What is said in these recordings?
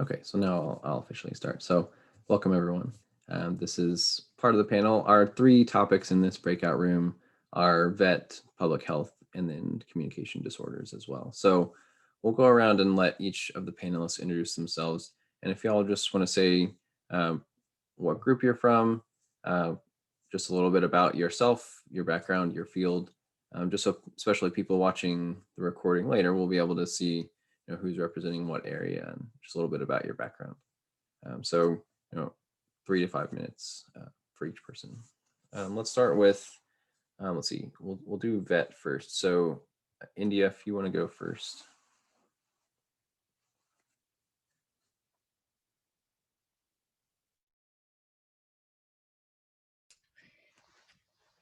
Okay, so now I'll officially start. So welcome everyone. This is part of the panel. Our three topics in this breakout room are vet, public health, and then communication disorders as well. So we'll go around and let each of the panelists introduce themselves. And if y'all just want to say what group you're from, just a little bit about yourself, your background, your field, just so especially people watching the recording later will be able to see who's representing what area and just a little bit about your background. So 3 to 5 minutes for each person. Let's start with, let's see, we'll do vet first. So India, if you want to go first.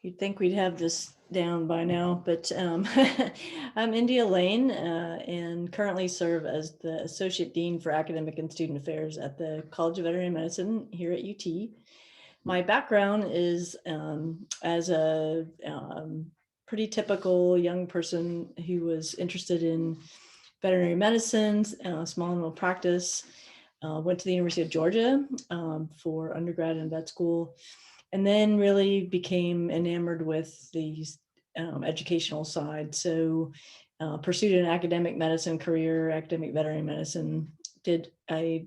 You'd think we'd have this down by now, but I'm India Lane and currently serve as the Associate Dean for Academic and Student Affairs at the College of Veterinary Medicine here at UT. My background is as a pretty typical young person who was interested in veterinary medicine, small animal practice, went to the University of Georgia for undergrad and vet school, and then really became enamored with the educational side. So pursued an academic medicine career, academic veterinary medicine, did a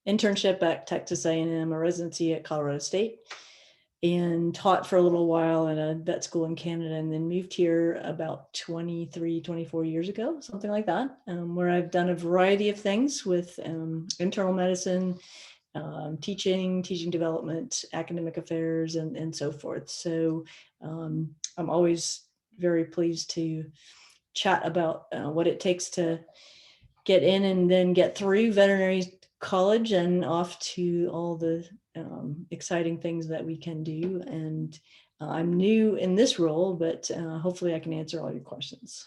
internship at Texas A&M, a residency at Colorado State, and taught for a little while at a vet school in Canada, and then moved here about 23, 24 years ago, something like that, where I've done a variety of things with internal medicine, teaching development, academic affairs, and so forth. So I'm always very pleased to chat about what it takes to get in and then get through veterinary college and off to all the exciting things that we can do. And I'm new in this role, but hopefully I can answer all your questions.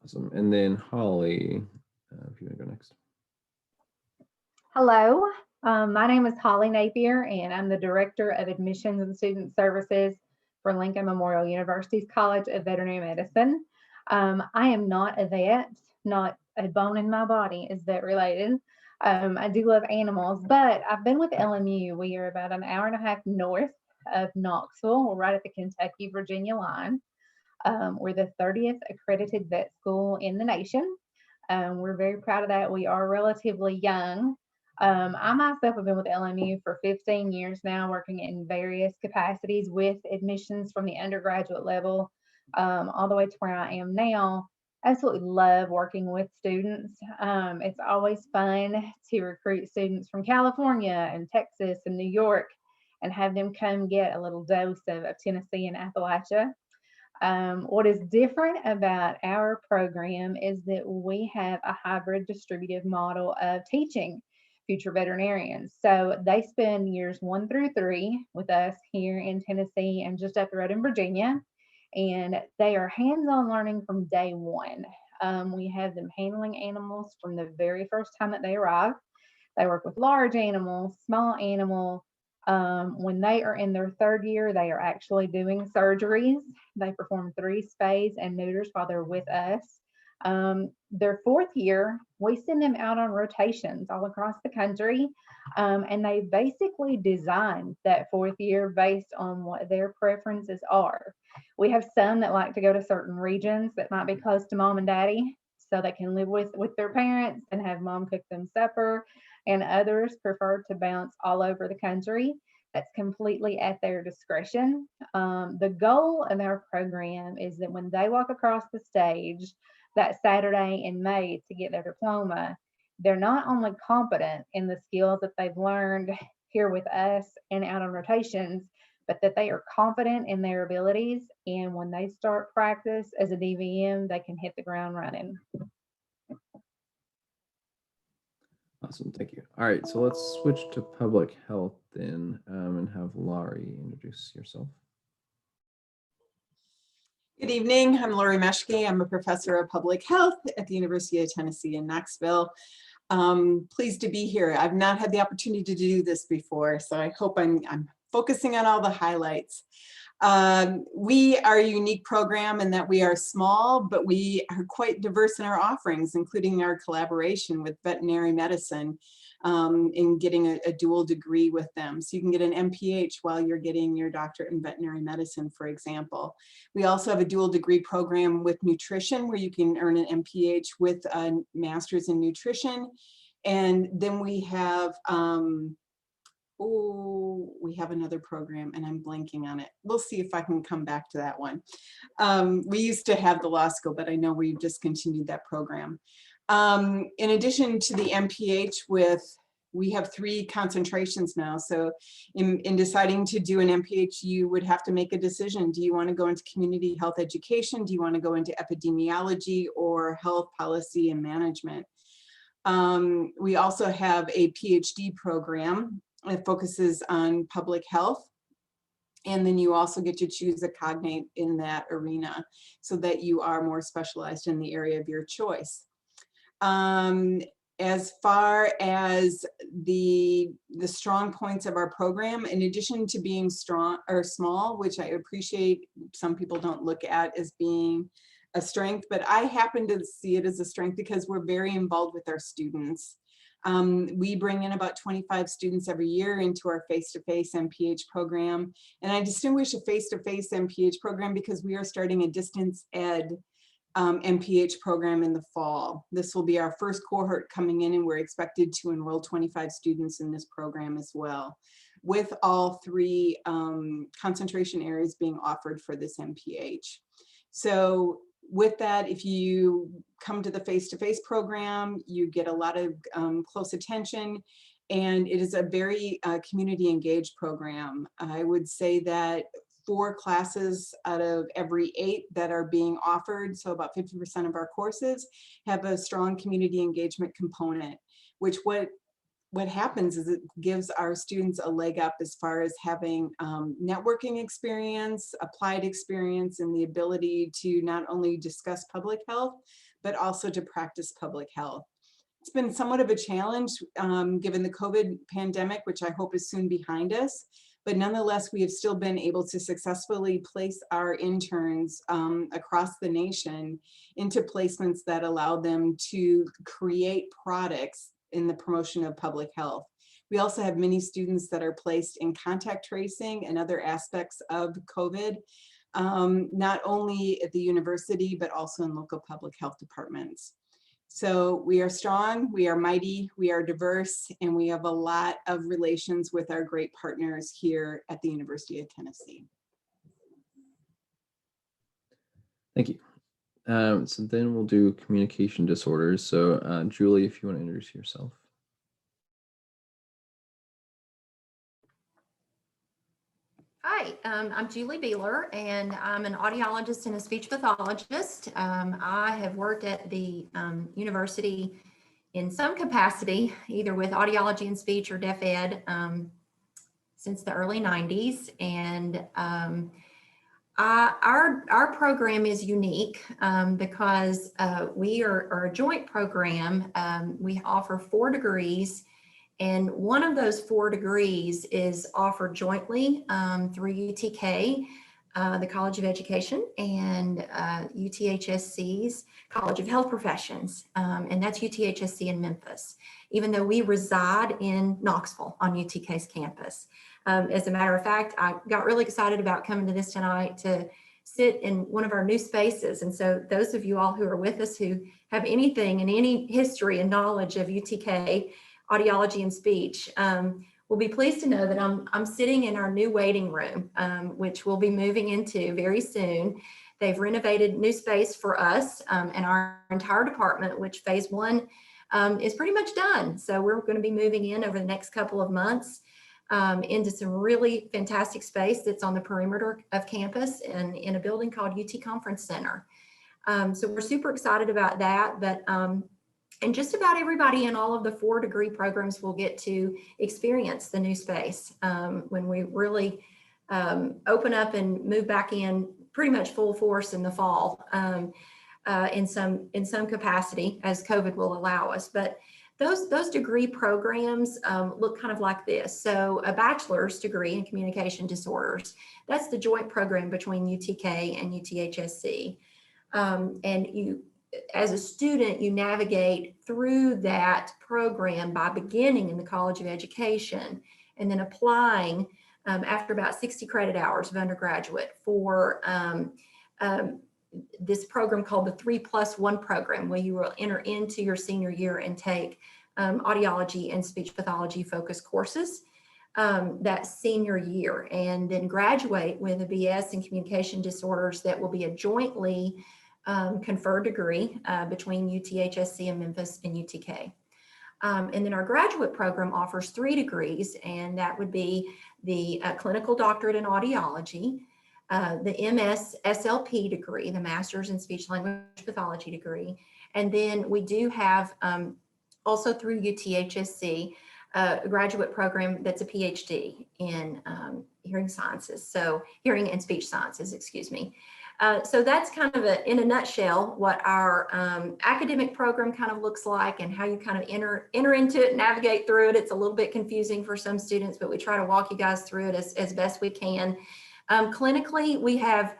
Awesome. And then Holly, if you want to go next. Hello, my name is Holly Napier, and I'm the Director of Admissions and Student Services for Lincoln Memorial University's College of Veterinary Medicine. I am not a vet, not a bone in my body is vet related. I do love animals, but I've been with LMU. We are about an hour and a half north of Knoxville. We're right at the Kentucky-Virginia line. We're the 30th accredited vet school in the nation. We're very proud of that. We are relatively young. I myself have been with LMU for 15 years now, working in various capacities with admissions from the undergraduate level all the way to where I am now. Absolutely love working with students. It's always fun to recruit students from California and Texas and New York and have them come get a little dose of Tennessee and Appalachia. What is different about our program is that we have a hybrid distributive model of teaching future veterinarians. So they spend years 1 through 3 with us here in Tennessee and just up the road in Virginia. And they are hands-on learning from day one. We have them handling animals from the very first time that they arrive. They work with large animals, small animals. When they are in their 3rd year, they are actually doing surgeries. They perform 3 spays and neuters while they're with us. Their 4th year, we send them out on rotations all across the country, and they basically design that 4th year based on what their preferences are. We have some that like to go to certain regions that might be close to mom and daddy, so they can live with their parents and have mom cook them supper, and others prefer to bounce all over the country. That's completely at their discretion. The goal of our program is that when they walk across the stage that Saturday in May to get their diploma, they're not only competent in the skills that they've learned here with us and out on rotations, but that they are confident in their abilities. And when they start practice as a DVM, they can hit the ground running. Awesome, thank you. All right, so let's switch to public health then and have Laurie introduce yourself. Good evening, I'm Laurie Meschke. I'm a professor of public health at the University of Tennessee in Knoxville. Pleased to be here. I've not had the opportunity to do this before, so I hope I'm focusing on all the highlights. We are a unique program in that we are small, but we are quite diverse in our offerings, including our collaboration with Veterinary Medicine in getting a dual degree with them. So you can get an MPH while you're getting your doctorate in veterinary medicine, for example. We also have a dual degree program with nutrition where you can earn an MPH with a master's in nutrition. And then we have, we have another program and I'm blanking on it. We'll see if I can come back to that one. We used to have the law school, but I know we've discontinued that program. In addition to the MPH we have 3 concentrations now. So in deciding to do an MPH, you would have to make a decision. Do you want to go into community health education? Do you want to go into epidemiology or health policy and management? We also have a PhD program that focuses on public health. And then you also get to choose a cognate in that arena so that you are more specialized in the area of your choice. As far as the strong points of our program, in addition to being strong or small, which I appreciate some people don't look at as being a strength, but I happen to see it as a strength because we're very involved with our students. We bring in about 25 students every year into our face-to-face MPH program. And I distinguish a face-to-face MPH program because we are starting a distance ed MPH program in the fall. This will be our first cohort coming in and we're expected to enroll 25 students in this program as well, with all 3 concentration areas being offered for this MPH. So with that, if you come to the face-to-face program, you get a lot of close attention, and it is a very community engaged program. I would say that 4 classes out of every 8 that are being offered, so about 50% of our courses, have a strong community engagement component, which what happens is it gives our students a leg up as far as having networking experience, applied experience, and the ability to not only discuss public health, but also to practice public health. It's been somewhat of a challenge given the COVID pandemic, which I hope is soon behind us. But nonetheless, we have still been able to successfully place our interns across the nation into placements that allow them to create products in the promotion of public health. We also have many students that are placed in contact tracing and other aspects of COVID, not only at the university, but also in local public health departments. So we are strong, we are mighty, we are diverse, and we have a lot of relations with our great partners here at the University of Tennessee. Thank you. So then we'll do communication disorders. So Julie, if you want to introduce yourself. Hi, I'm Julie Beeler, and I'm an audiologist and a speech pathologist. I have worked at the university in some capacity, either with audiology and speech or deaf ed, since the early 90s. And our program is unique because we are a joint program. We offer 4 degrees. And one of those 4 degrees is offered jointly through UTK, the College of Education, and UTHSC's College of Health Professions, and that's UTHSC in Memphis, even though we reside in Knoxville on UTK's campus. As a matter of fact, I got really excited about coming to this tonight to sit in one of our new spaces. And so those of you all who are with us who have anything and any history and knowledge of UTK, audiology and speech, will be pleased to know that I'm sitting in our new waiting room, which we'll be moving into very soon. They've renovated new space for us and our entire department, which phase 1 is pretty much done. So we're going to be moving in over the next couple of months into some really fantastic space that's on the perimeter of campus and in a building called UT Conference Center. So we're super excited about that, but and just about everybody in all of the 4 degree programs will get to experience the new space when we really open up and move back in pretty much full force in the fall in some capacity as COVID will allow us. But Those degree programs look kind of like this. So a bachelor's degree in communication disorders, that's the joint program between UTK and UTHSC. And you, as a student, you navigate through that program by beginning in the College of Education and then applying after about 60 credit hours of undergraduate for this program called the 3+1 program, where you will enter into your senior year and take audiology and speech pathology focused courses that senior year, and then graduate with a BS in communication disorders that will be a jointly conferred degree between UTHSC and Memphis and UTK. And then our graduate program offers 3 degrees, and that would be the clinical doctorate in audiology, the MS SLP degree, the Master's in Speech Language Pathology degree. And then we do have also through UTHSC, a graduate program that's a PhD in hearing sciences. So hearing and speech sciences, excuse me. So that's kind of in a nutshell what our academic program kind of looks like and how you kind of enter into it, navigate through it. It's a little bit confusing for some students, but we try to walk you guys through it as best we can. Clinically, we have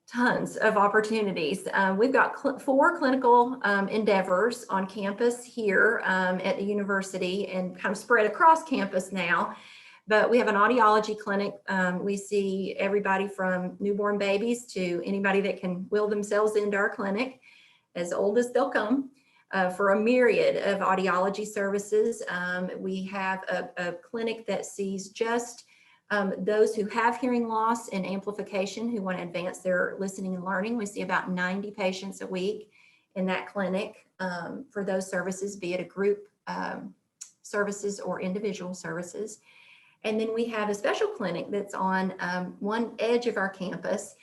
tons of opportunities. We've got 4 clinical endeavors on campus here at the university and kind of spread across campus now. But we have an audiology clinic. We see everybody from newborn babies to anybody that can will themselves into our clinic, as old as they'll come, for a myriad of audiology services. We have a clinic that sees just those who have hearing loss and amplification who want to advance their listening and learning. We see about 90 patients a week in that clinic for those services, be it a group services or individual services. And then we have a special clinic that's on one edge of our campus,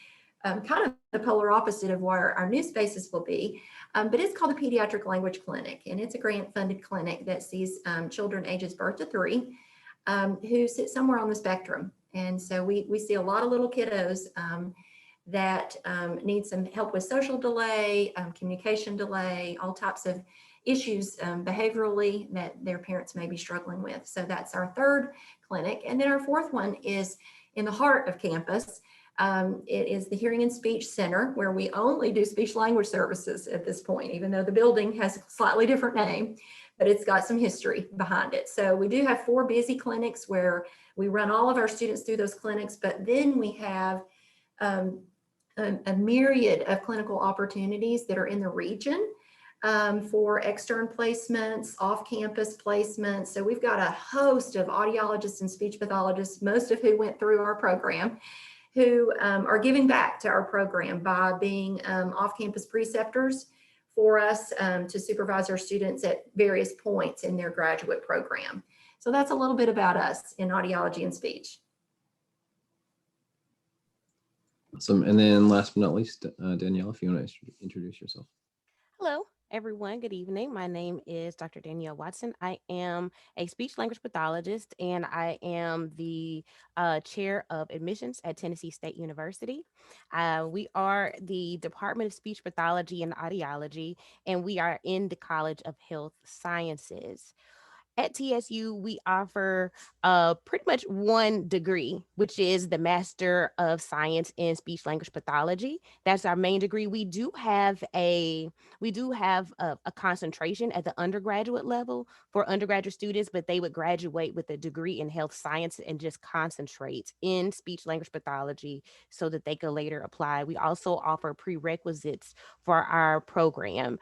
kind of the polar opposite of where our new spaces will be, but it's called the Pediatric Language Clinic, and it's a grant-funded clinic that sees children ages birth to 3 who sit somewhere on the spectrum. And so we see a lot of little kiddos that need some help with social delay, communication delay, all types of issues behaviorally that their parents may be struggling with. So that's our 3rd clinic. And then our 4th one is in the heart of campus. It is the Hearing and Speech Center, where we only do speech language services at this point, even though the building has a slightly different name, but it's got some history behind it. So we do have 4 busy clinics where we run all of our students through those clinics, but then we have a myriad of clinical opportunities that are in the region for extern placements, off-campus placements. So we've got a host of audiologists and speech pathologists, most of who went through our program, who are giving back to our program by being off-campus preceptors for us to supervise our students at various points in their graduate program. So that's a little bit about us in audiology and speech. Awesome. And then last but not least, Danielle, if you want to introduce yourself. Hello, everyone. Good evening. My name is Dr. Danielle Watson. I am a speech language pathologist, and I am the chair of admissions at Tennessee State University. We are the Department of Speech Pathology and Audiology, and we are in the College of Health Sciences. At TSU, we offer pretty much 1 degree, which is the Master of Science in Speech Language Pathology. That's our main degree. We do have a concentration at the undergraduate level for undergraduate students, but they would graduate with a degree in health science and just concentrate in speech language pathology so that they could later apply. We also offer prerequisites for our program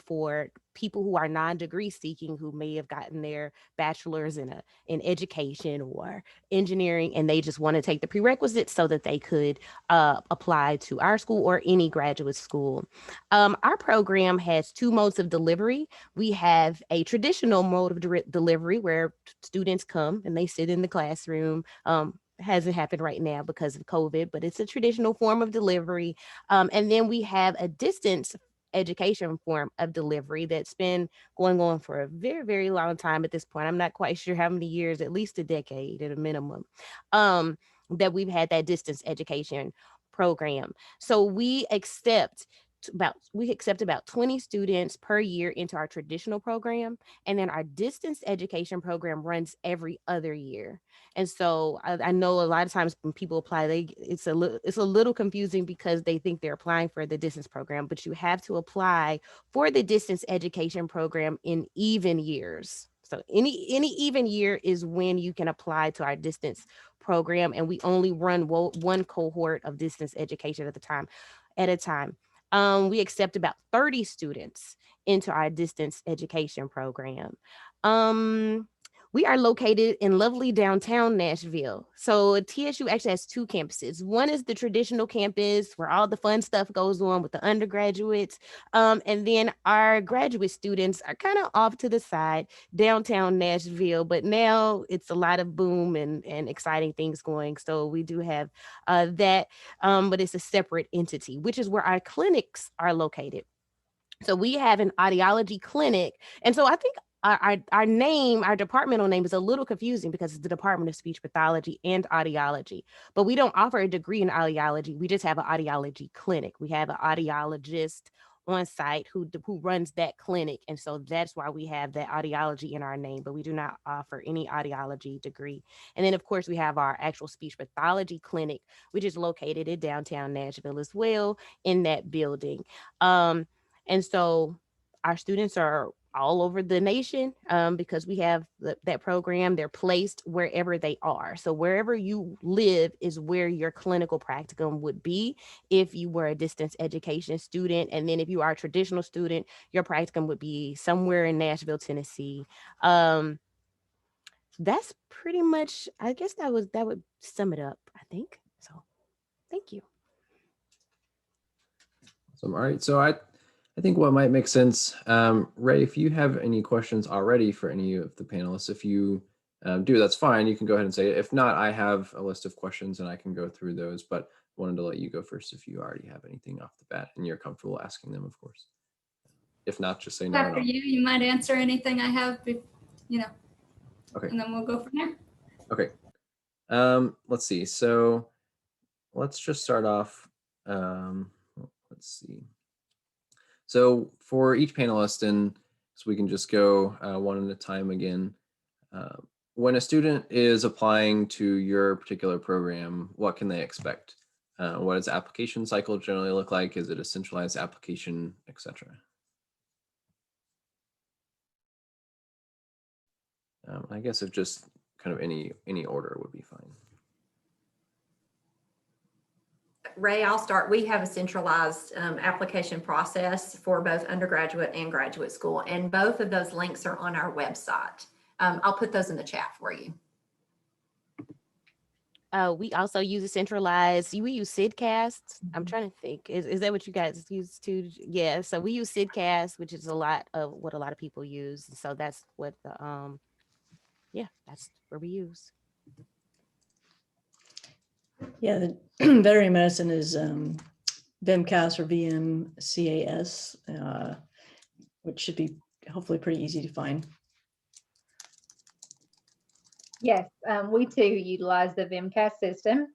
for people who are non-degree seeking, who may have gotten their bachelor's in education or engineering, and they just want to take the prerequisites so that they could apply to our school or any graduate school. Our program has 2 modes of delivery. We have a traditional mode of delivery where students come and they sit in the classroom. Hasn't happened right now because of COVID, but it's a traditional form of delivery. And then we have a distance education form of delivery that's been going on for a very, very long time at this point. I'm not quite sure how many years, at least a decade at a minimum, that we've had that distance education program. So we accept accept about 20 students per year into our traditional program, and then our distance education program runs every other year. And so I know a lot of times when people apply, it's a little confusing because they think they're applying for the distance program, but you have to apply for the distance education program in even years. So any even year is when you can apply to our distance program, and we only run one cohort of distance education at a time. We accept about 30 students into our distance education program. We are located in lovely downtown Nashville. So TSU actually has two campuses. One is the traditional campus where all the fun stuff goes on with the undergraduates. And then our graduate students are kind of off to the side, downtown Nashville, but now it's a lot of boom and exciting things going. So we do have that, but it's a separate entity, which is where our clinics are located. So we have an audiology clinic. And so I think our name, our departmental name is a little confusing because it's the Department of Speech Pathology and Audiology, but we don't offer a degree in audiology. We just have an audiology clinic. We have an audiologist on site who runs that clinic. And so that's why we have that audiology in our name, but we do not offer any audiology degree. And then of course we have our actual speech pathology clinic, which is located in downtown Nashville as well, in that building. And so our students are all over the nation because we have that program. They're placed wherever they are. So wherever you live is where your clinical practicum would be if you were a distance education student. And then if you are a traditional student, your practicum would be somewhere in Nashville, Tennessee. That's pretty much, I guess that would sum it up, I think. So thank you. Awesome. All right. So I think what might make sense, Ray, if you have any questions already for any of the panelists, if you do, that's fine. You can go ahead and say it. If not, I have a list of questions and I can go through those, but wanted to let you go first if you already have anything off the bat and you're comfortable asking them, of course. If not, just say no. After you might answer anything I have, okay. And then we'll go from there. Okay. Let's see. So let's just start off. Let's see. So for each panelist, and so we can just go one at a time again. When a student is applying to your particular program, what can they expect? What does the application cycle generally look like? Is it a centralized application, etc.? I guess if just kind of any order would be fine. Ray, I'll start. We have a centralized application process for both undergraduate and graduate school, and both of those links are on our website. I'll put those in the chat for you. We also use a centralized, we use VMCAS. I'm trying to think, is that what you guys use too? Yeah, so we use VMCAS, which is a lot of what a lot of people use. So that's what the, yeah, that's where we use. Yeah, the veterinary medicine is VMCAS or VMCAS, which should be hopefully pretty easy to find. Yes, we too utilize the VMCAS system,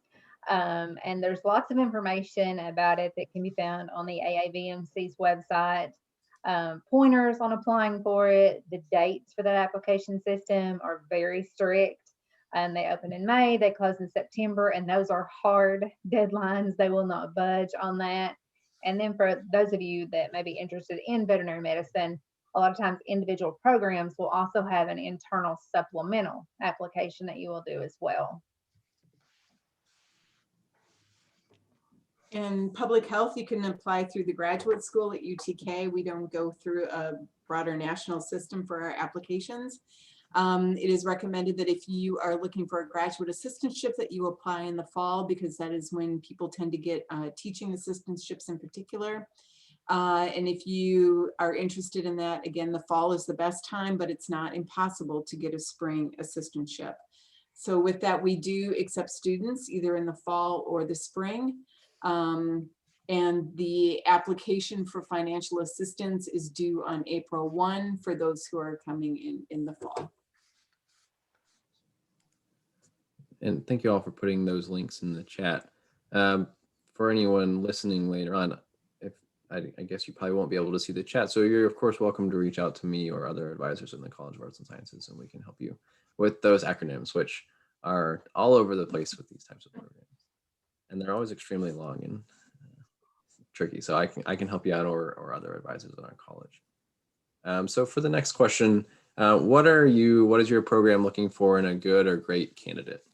and there's lots of information about it that can be found on the AAVMC's website. Pointers on applying for it. The dates for that application system are very strict. They open in May, they close in September, and those are hard deadlines. They will not budge on that. And then for those of you that may be interested in veterinary medicine, a lot of times individual programs will also have an internal supplemental application that you will do as well. In public health, you can apply through the graduate school at UTK. We don't go through a broader national system for our applications. It is recommended that if you are looking for a graduate assistantship that you apply in the fall, because that is when people tend to get teaching assistantships in particular. And if you are interested in that, again, the fall is the best time, but it's not impossible to get a spring assistantship. So with that, we do accept students either in the fall or the spring. And the application for financial assistance is due on April 1 for those who are coming in the fall. And thank you all for putting those links in the chat. For anyone listening later on, if I guess you probably won't be able to see the chat. So you're of course welcome to reach out to me or other advisors in the College of Arts and Sciences, and we can help you with those acronyms, which are all over the place with these types of programs. And they're always extremely long and tricky. So I can help you out or other advisors in our college. So for the next question, what is your program looking for in a good or great candidate?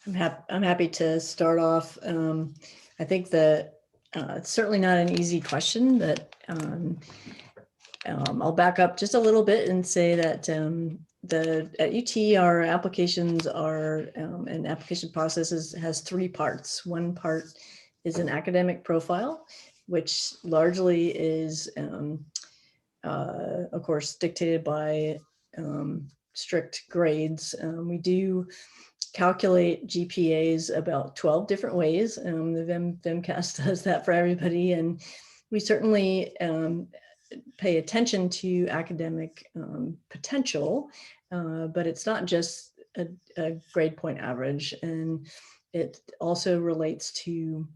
I'm happy to start off. I think that it's certainly not an easy question, but I'll back up just a little bit and say that at UT, our applications are, and application processes has 3 parts. One part is an academic profile, which largely is, of course, dictated by strict grades. We do calculate GPAs about 12 different ways. The VMCAS does that for everybody. And we certainly pay attention to academic potential, but it's not just a grade point average. And it also relates to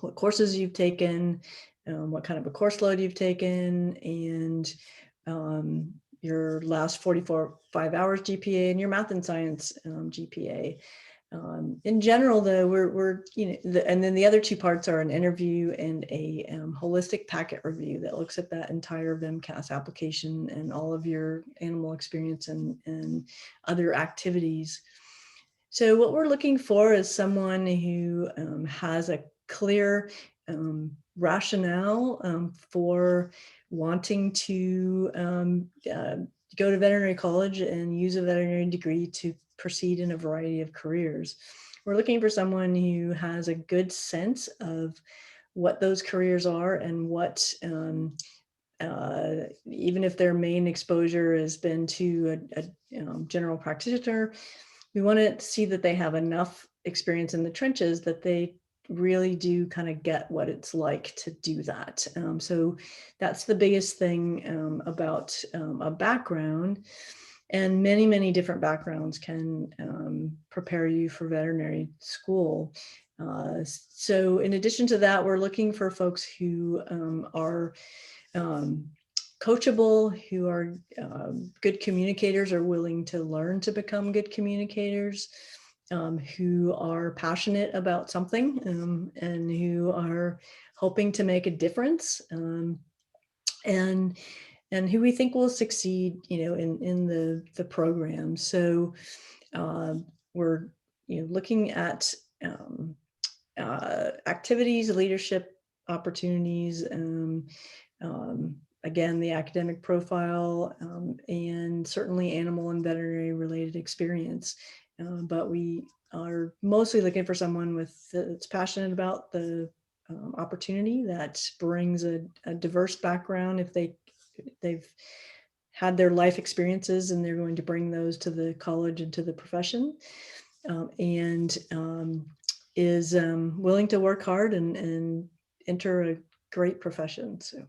what courses you've taken, what kind of a course load you've taken, and your last 5 hours GPA and your math and science GPA. In general, though, we're and then the other 2 parts are an interview and a holistic packet review that looks at that entire VMCAS application and all of your animal experience and other activities. So what we're looking for is someone who has a clear rationale for wanting to go to veterinary college and use a veterinary degree to proceed in a variety of careers. We're looking for someone who has a good sense of what those careers are and what, even if their main exposure has been to a general practitioner, we want to see that they have enough experience in the trenches that they really do kind of get what it's like to do that. So that's the biggest thing about a background. And many, many different backgrounds can prepare you for veterinary school. So in addition to that, we're looking for folks who are coachable, who are good communicators, are willing to learn to become good communicators, who are passionate about something and who are hoping to make a difference, and who we think will succeed, in the program. So we're looking at activities, leadership opportunities, again, the academic profile, and certainly animal and veterinary related experience. But we are mostly looking for someone that's passionate about the opportunity, that brings a diverse background. If they've had their life experiences and they're going to bring those to the college and to the profession, and is willing to work hard and enter a great profession. So.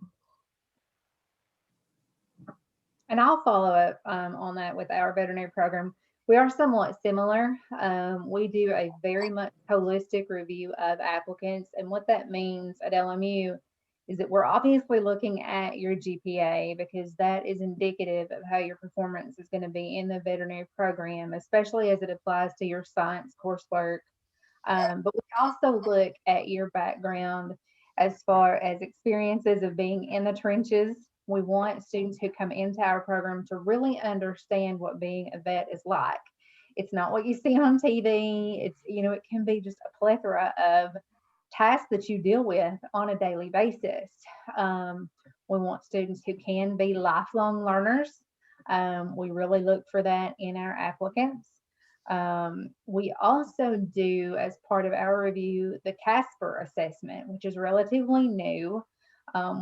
And I'll follow up on that with our veterinary program. We are somewhat similar. We do a very much holistic review of applicants. And what that means at LMU is that we're obviously looking at your GPA, because that is indicative of how your performance is going to be in the veterinary program, especially as it applies to your science coursework. But we also look at your background as far as experiences of being in the trenches. We want students who come into our program to really understand what being a vet is like. It's not what you see on TV. It's, it can be just a plethora of tasks that you deal with on a daily basis. We want students who can be lifelong learners. We really look for that in our applicants. We also do, as part of our review, the Casper Assessment, which is relatively new.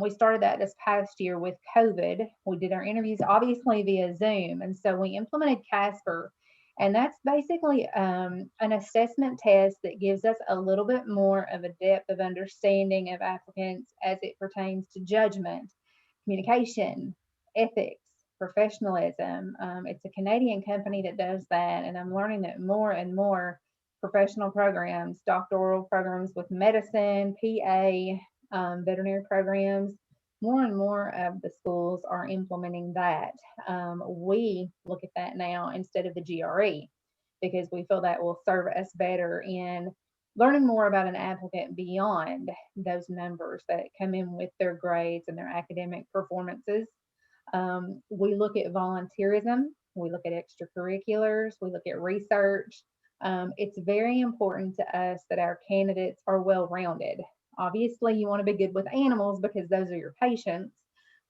We started that this past year with COVID. We did our interviews obviously via Zoom, and so we implemented Casper, and that's basically an assessment test that gives us a little bit more of a depth of understanding of applicants as it pertains to judgment, communication, ethics, professionalism. It's a Canadian company that does that, and I'm learning that more and more professional programs, doctoral programs with medicine, PA, veterinary programs. More and more of the schools are implementing that. We look at that now instead of the GRE because we feel that will serve us better in learning more about an applicant beyond those numbers that come in with their grades and their academic performances. We look at volunteerism, we look at extracurriculars, we look at research. It's very important to us that our candidates are well-rounded. Obviously, you want to be good with animals because those are your patients,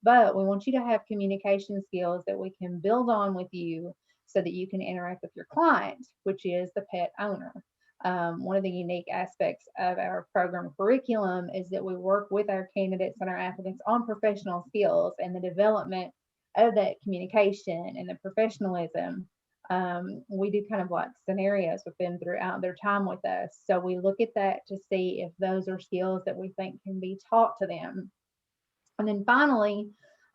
but we want you to have communication skills that we can build on with you so that you can interact with your client, which is the pet owner. One of the unique aspects of our program curriculum is that we work with our candidates and our applicants on professional skills and the development of that communication and the professionalism. We do kind of like scenarios with them throughout their time with us. So we look at that to see if those are skills that we think can be taught to them. And then finally,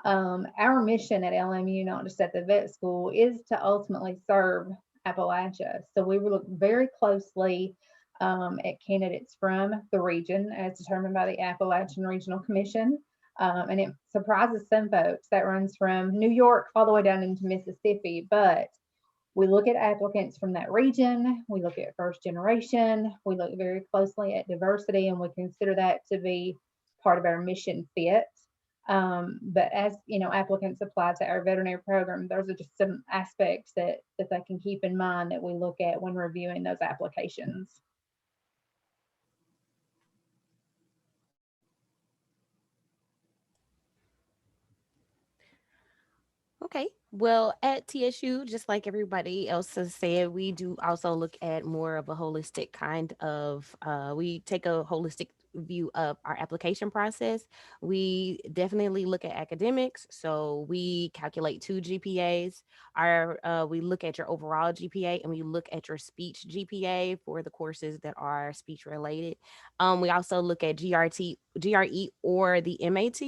our mission at LMU, not just at the vet school, is to ultimately serve Appalachia. So we will look very closely at candidates from the region as determined by the Appalachian Regional Commission. And it surprises some folks that runs from New York all the way down into Mississippi, but we look at applicants from that region, we look at first generation, we look very closely at diversity, and we consider that to be part of our mission fit. But as you know, applicants apply to our veterinary program, those are just some aspects that they can keep in mind that we look at when reviewing those applications. Okay, well, at TSU, just like everybody else has said, we do also look at more of a holistic kind of, we take a holistic view of our application process. We definitely look at academics. So we calculate 2 GPAs. We look at your overall GPA and we look at your speech GPA for the courses that are speech related. We also look at GRE or the MAT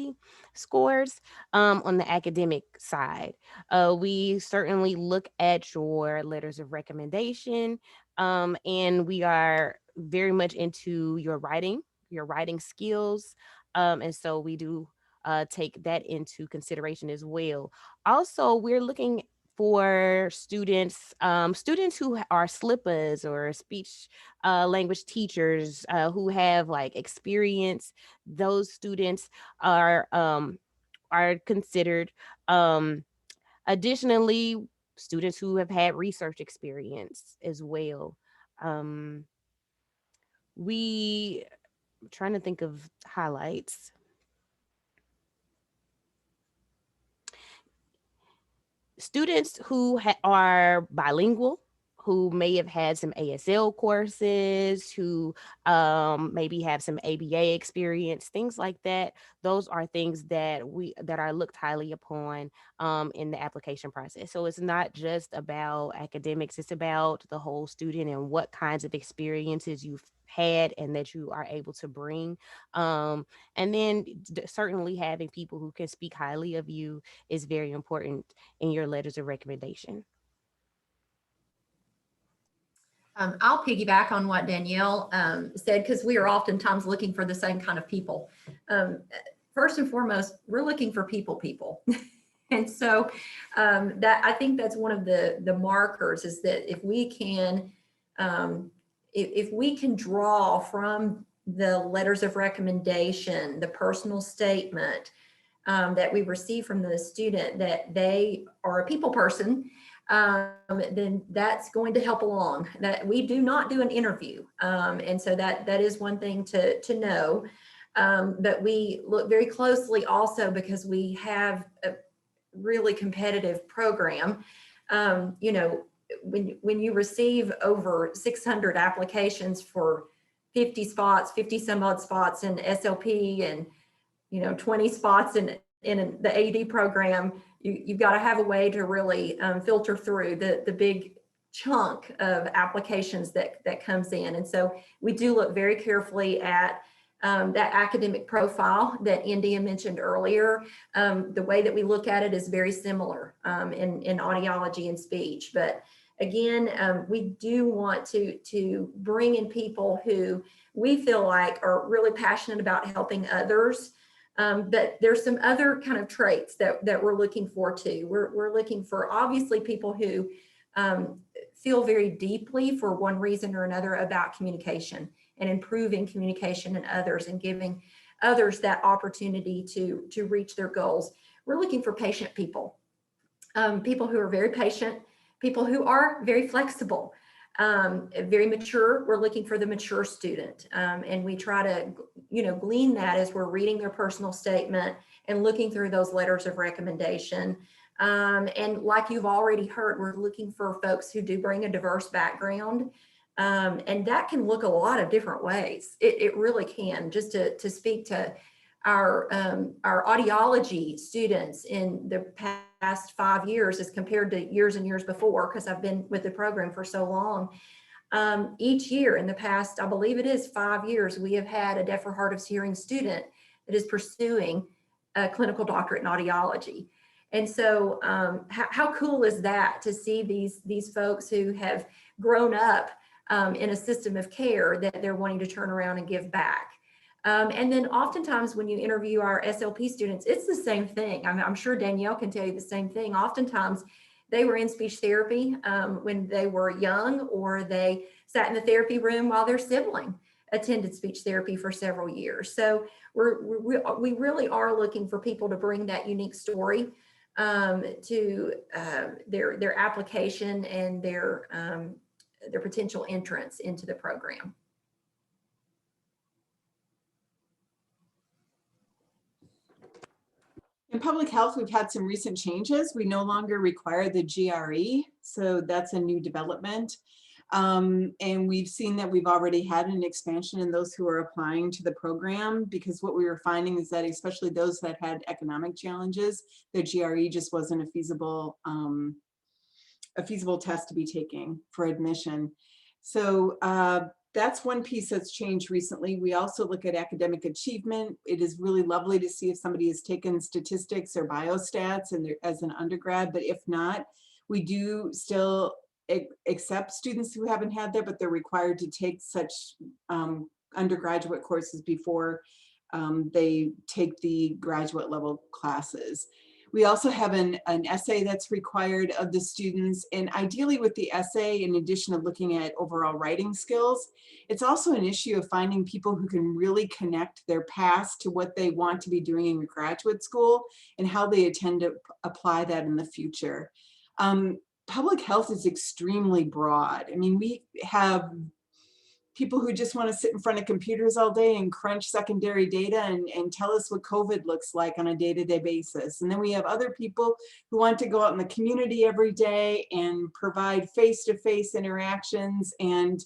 scores on the academic side. We certainly look at your letters of recommendation, and we are very much into your writing skills. And so we do take that into consideration as well. Also, we're looking for students who are slippers or speech language teachers who have like experience. Those students are considered. Additionally, students who have had research experience as well. I'm trying to think of highlights. Students who are bilingual, who may have had some ASL courses, who maybe have some ABA experience, things like that. Those are things that are looked highly upon in the application process. So it's not just about academics, it's about the whole student and what kinds of experiences you've had and that you are able to bring. And then certainly having people who can speak highly of you is very important in your letters of recommendation. I'll piggyback on what Danielle said, because we are oftentimes looking for the same kind of people. First and foremost, we're looking for people. And so that I think that's one of the markers is that if we can draw from the letters of recommendation, the personal statement that we receive from the student that they are a people person, then that's going to help along. That we do not do an interview. And so that is one thing to know. But we look very closely also because we have a really competitive program. You know, when you receive over 600 applications for 50 some odd spots in SLP and, you know, 20 spots in the AD program, you've got to have a way to really filter through the big chunk of applications that comes in. And so we do look very carefully at that academic profile that India mentioned earlier. The way that we look at it is very similar in audiology and speech, but Again, we do want to bring in people who we feel like are really passionate about helping others. But there's some other kind of traits that we're looking for too. We're looking for obviously people who feel very deeply for one reason or another about communication and improving communication in others and giving others that opportunity to reach their goals. We're looking for patient people, people who are very patient, people who are very flexible, very mature. We're looking for the mature student. And we try to, glean that as we're reading their personal statement and looking through those letters of recommendation. And like you've already heard, we're looking for folks who do bring a diverse background. And that can look a lot of different ways. It really can. Just to speak to our audiology students in the past 5 years as compared to years and years before, because I've been with the program for so long. Each year in the past, I believe it is 5 years, we have had a deaf or hard of hearing student that is pursuing a clinical doctorate in audiology. And so how cool is that to see these folks who have grown up in a system of care that they're wanting to turn around and give back. And then oftentimes when you interview our SLP students, it's the same thing. I'm sure Danielle can tell you the same thing. Oftentimes they were in speech therapy when they were young, or they sat in the therapy room while their sibling attended speech therapy for several years. So we really are looking for people to bring that unique story to their application and their potential entrance into the program. In public health, we've had some recent changes. We no longer require the GRE, so that's a new development. And we've seen that we've already had an expansion in those who are applying to the program, because what we were finding is that especially those that had economic challenges, the GRE just wasn't a feasible test to be taking for admission. So that's one piece that's changed recently. We also look at academic achievement. It is really lovely to see if somebody has taken statistics or biostats as an undergrad, but if not, we do still accept students who haven't had that, but they're required to take such undergraduate courses before they take the graduate level classes. We also have an essay that's required of the students, and ideally with the essay, in addition to looking at overall writing skills, it's also an issue of finding people who can really connect their past to what they want to be doing in graduate school and how they intend to apply that in the future. Public health is extremely broad. I mean, we have people who just want to sit in front of computers all day and crunch secondary data and tell us what COVID looks like on a day-to-day basis. And then we have other people who want to go out in the community every day and provide face-to-face interactions and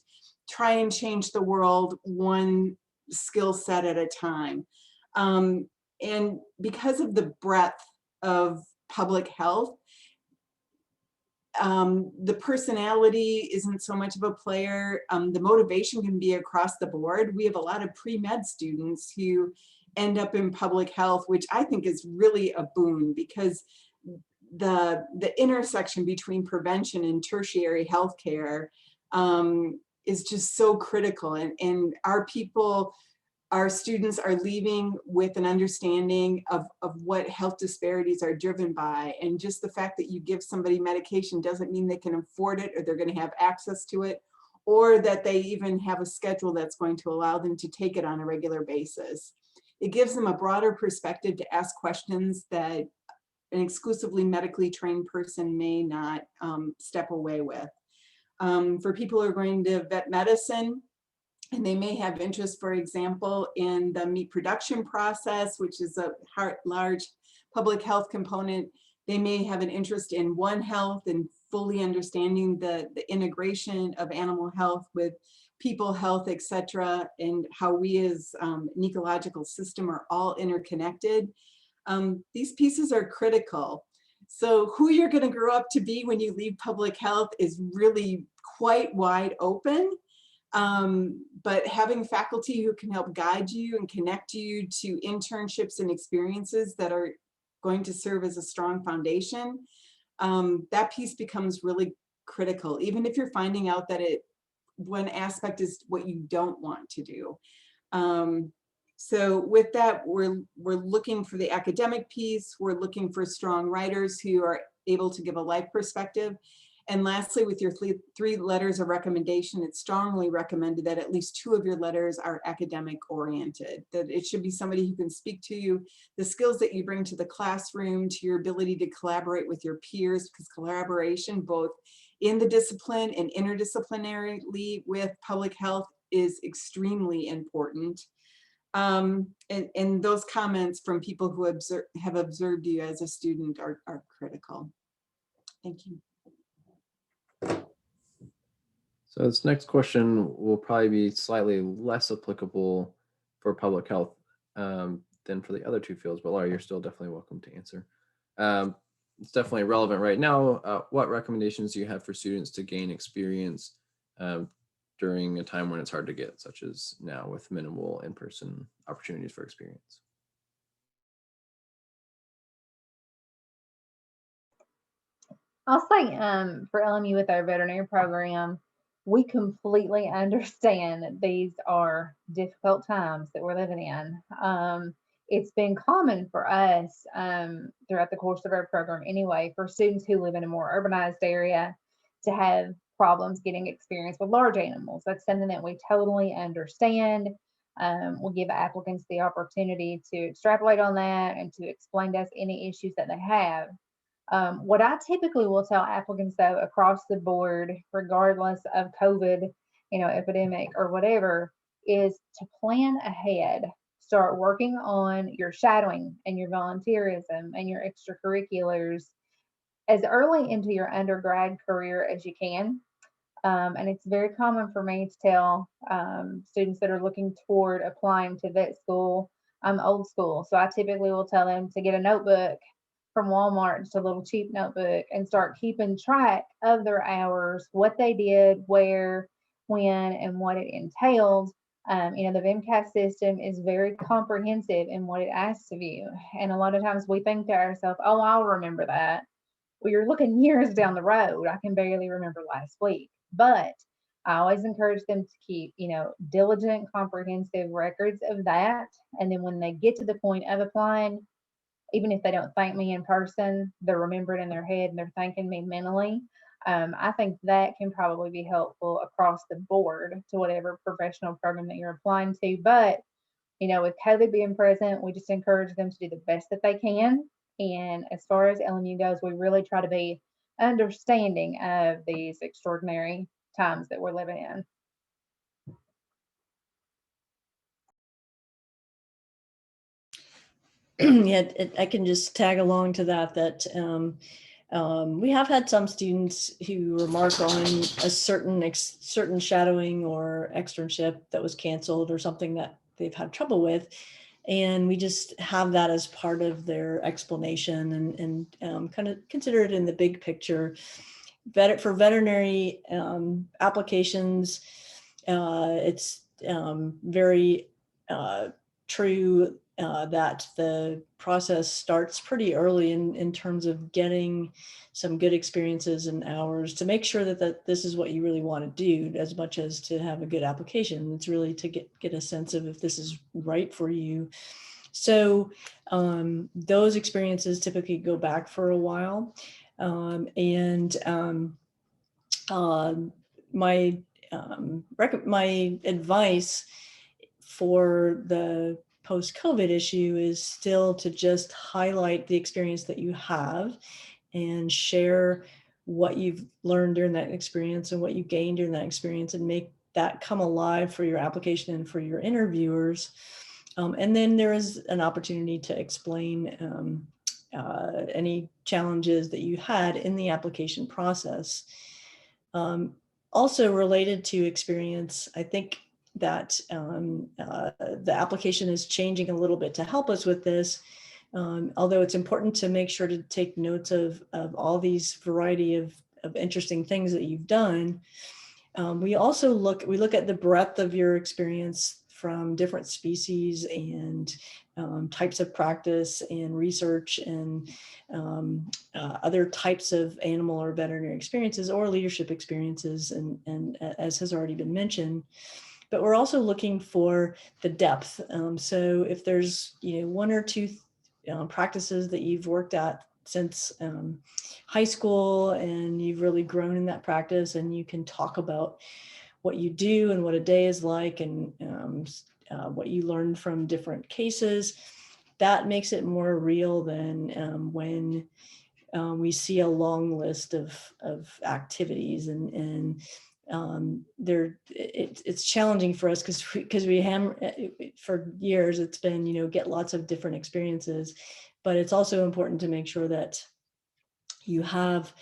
try and change the world one skill set at a time. And because of the breadth of public health, the personality isn't so much of a player. The motivation can be across the board. We have a lot of pre-med students who end up in public health, which I think is really a boon, because the intersection between prevention and tertiary healthcare is just so critical. And our students are leaving with an understanding of what health disparities are driven by. And just the fact that you give somebody medication doesn't mean they can afford it, or they're going to have access to it, or that they even have a schedule that's going to allow them to take it on a regular basis. It gives them a broader perspective to ask questions that an exclusively medically trained person may not step away with. For people who are going to vet medicine, and they may have interest, for example, in the meat production process, which is a large public health component. They may have an interest in One Health and fully understanding the integration of animal health with people health, et cetera, and how we as an ecological system are all interconnected. These pieces are critical. So who you're going to grow up to be when you leave public health is really quite wide open. But having faculty who can help guide you and connect you to internships and experiences that are going to serve as a strong foundation, that piece becomes really critical, even if you're finding out that one aspect is what you don't want to do. So with that, we're looking for the academic piece. We're looking for strong writers who are able to give a life perspective. And lastly, with your three letters of recommendation, it's strongly recommended that at least 2 of your letters are academic oriented, that it should be somebody who can speak to you, the skills that you bring to the classroom, to your ability to collaborate with your peers, because collaboration both in the discipline and interdisciplinarily with public health is extremely important. And those comments from people who have observed you as a student are critical. Thank you. So this next question will probably be slightly less applicable for public health than for the other 2 fields, but Laura, you're still definitely welcome to answer. It's definitely relevant right now. What recommendations do you have for students to gain experience during a time when it's hard to get, such as now with minimal in-person opportunities for experience? I'll say for LMU with our veterinary program, we completely understand that these are difficult times that we're living in. It's been common for us throughout the course of our program anyway, for students who live in a more urbanized area to have problems getting experience with large animals. That's something that we totally understand. We'll give applicants the opportunity to extrapolate on that and to explain to us any issues that they have. What I typically will tell applicants, though, across the board, regardless of COVID, epidemic or whatever, is to plan ahead. Start working on your shadowing and your volunteerism and your extracurriculars as early into your undergrad career as you can. And it's very common for me to tell students that are looking toward applying to vet school, I'm old school. So I typically will tell them to get a notebook from Walmart, just a little cheap notebook, and start keeping track of their hours, what they did, where, when, and what it entailed. The VMCAS system is very comprehensive in what it asks of you. And a lot of times we think to ourselves, oh, I'll remember that. Well, you're looking years down the road. I can barely remember last week. But I always encourage them to keep, diligent, comprehensive records of that. And then when they get to the point of applying, even if they don't thank me in person, they're remembering in their head and they're thanking me mentally. I think that can probably be helpful across the board to whatever professional program that you're applying to. But, with COVID being present, we just encourage them to do the best that they can. And as far as LMU goes, we really try to be understanding of these extraordinary times that we're living in. Yeah, I can just tag along to that we have had some students who remark on a certain shadowing or externship that was canceled or something that they've had trouble with. And we just have that as part of their explanation and kind of consider it in the big picture. For veterinary applications, it's very true that the process starts pretty early in terms of getting some good experiences and hours to make sure that this is what you really want to do, as much as to have a good application. It's really to get a sense of if this is right for you. So those experiences typically go back for a while. My advice for the post-COVID issue is still to just highlight the experience that you have and share what you've learned during that experience and what you gained during that experience, and make that come alive for your application and for your interviewers. And then there is an opportunity to explain any challenges that you had in the application process. Also related to experience, I think that the application is changing a little bit to help us with this. Although it's important to make sure to take notes of all these variety of interesting things that you've done. We also look at the breadth of your experience from different species and types of practice and research and other types of animal or veterinary experiences or leadership experiences, and as has already been mentioned. But we're also looking for the depth. So if there's, one or two practices that you've worked at since high school and you've really grown in that practice, and you can talk about what you do and what a day is like, and what you learned from different cases, that makes it more real than when we see a long list of activities, and it's challenging for us because we hammer for years. It's been, get lots of different experiences, but it's also important to make sure that you have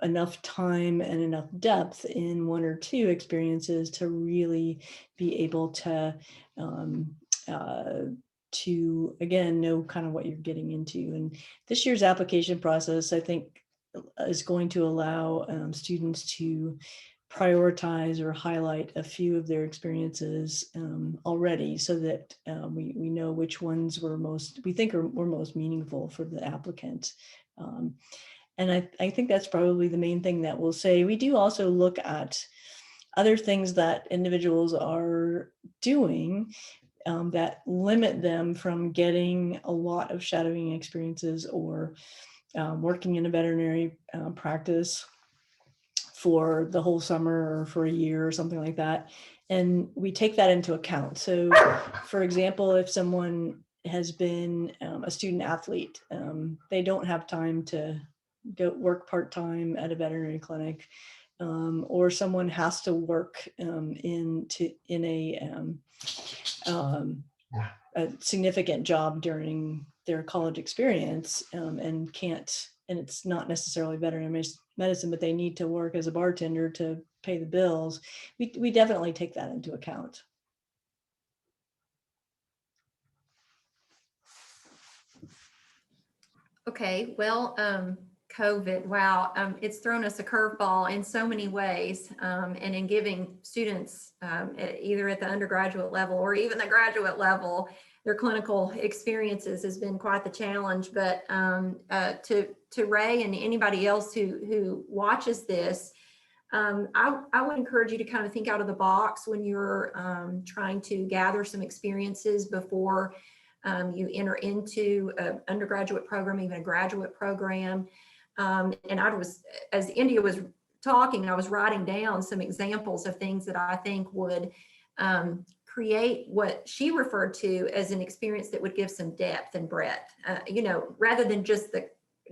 enough time and enough depth in one or two experiences to really be able to again, know kind of what you're getting into. And this year's application process, I think, is going to allow students to prioritize or highlight a few of their experiences already, so that we know which ones were we think were most meaningful for the applicant. And I think that's probably the main thing that we'll say. We do also look at other things that individuals are doing that limit them from getting a lot of shadowing experiences or working in a veterinary practice for the whole summer or for a year or something like that. And we take that into account. So for example, if someone has been a student athlete, they don't have time to go work part-time at a veterinary clinic, or someone has to work in a significant job during their college experience, and it's not necessarily veterinary medicine, but they need to work as a bartender to pay the bills. We definitely take that into account. Okay, well, COVID, wow, it's thrown us a curveball in so many ways, and in giving students either at the undergraduate level or even the graduate level, their clinical experiences has been quite the challenge. But to Ray and anybody else who watches this, I would encourage you to kind of think out of the box when you're trying to gather some experiences before you enter into an undergraduate program, even a graduate program. And as India was talking, I was writing down some examples of things that I think would create what she referred to as an experience that would give some depth and breadth, rather than just the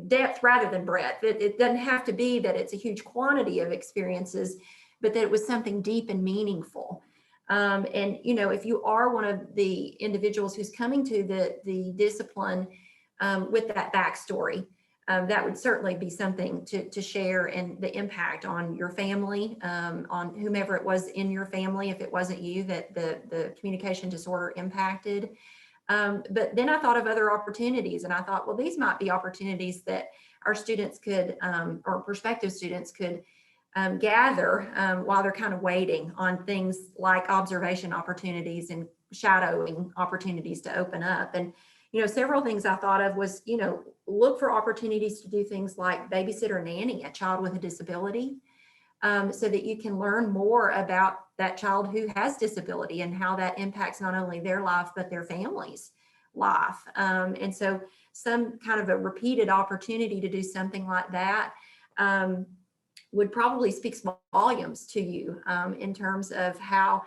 depth rather than breadth. It doesn't have to be that it's a huge quantity of experiences, but that it was something deep and meaningful. And, if you are one of the individuals who's coming to the discipline with that backstory, that would certainly be something to share, and the impact on your family, on whomever it was in your family, if it wasn't you that the communication disorder impacted. But then I thought of other opportunities, and I thought, well, these might be opportunities that our students could, or prospective students could gather while they're kind of waiting on things like observation opportunities and shadowing opportunities to open up. And several things I thought of was, look for opportunities to do things like babysitter nanny a child with a disability, so that you can learn more about that child who has disability and how that impacts not only their life, but their family's life. And so some kind of a repeated opportunity to do something like that would probably speak volumes to you in terms of how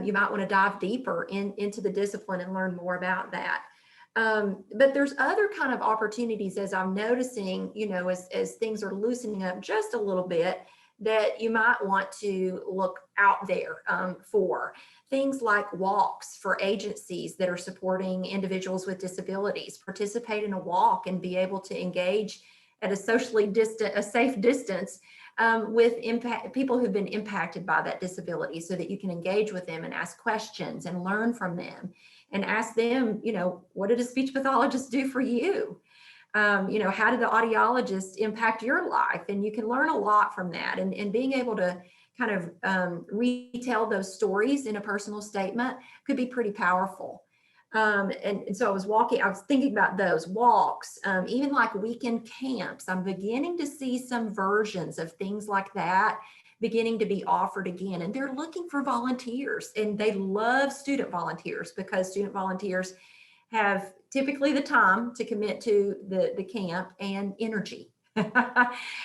you might want to dive deeper into the discipline and learn more about that. But there's other kind of opportunities, as I'm noticing, as things are loosening up just a little bit, that you might want to look out there for. Things like walks for agencies that are supporting individuals with disabilities. Participate in a walk and be able to engage at a safe distance with people who've been impacted by that disability, so that you can engage with them and ask questions and learn from them, and ask them, what did a speech pathologist do for you? How did the audiologist impact your life? And you can learn a lot from that, and being able to kind of retell those stories in a personal statement could be pretty powerful. And so I was thinking about those walks, even like weekend camps. I'm beginning to see some versions of things like that beginning to be offered again. And they're looking for volunteers, and they love student volunteers because student volunteers have typically the time to commit to the camp and energy.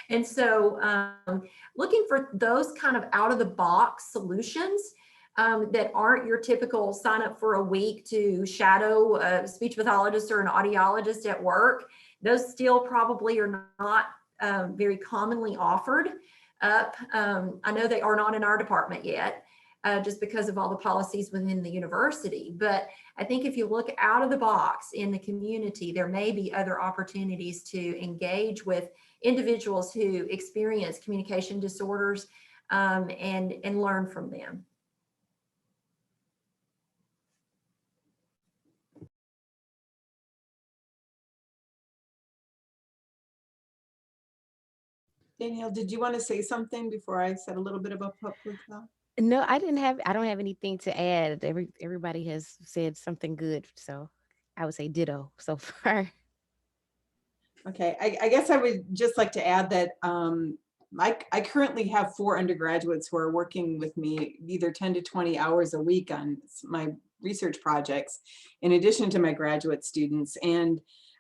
And so looking for those kind of out of the box solutions that aren't your typical sign up for a week to shadow a speech pathologist or an audiologist at work. Those still probably are not very commonly offered up. I know they are not in our department yet, just because of all the policies within the university. But I think if you look out of the box in the community, there may be other opportunities to engage with individuals who experience communication disorders and learn from them. Danielle, did you want to say something before I said a little bit about public health? No, I don't have anything to add. Everybody has said something good. So I would say ditto so far. Okay, I guess I would just like to add that I currently have 4 undergraduates who are working with me either 10 to 20 hours a week on my research projects, in addition to my graduate students. And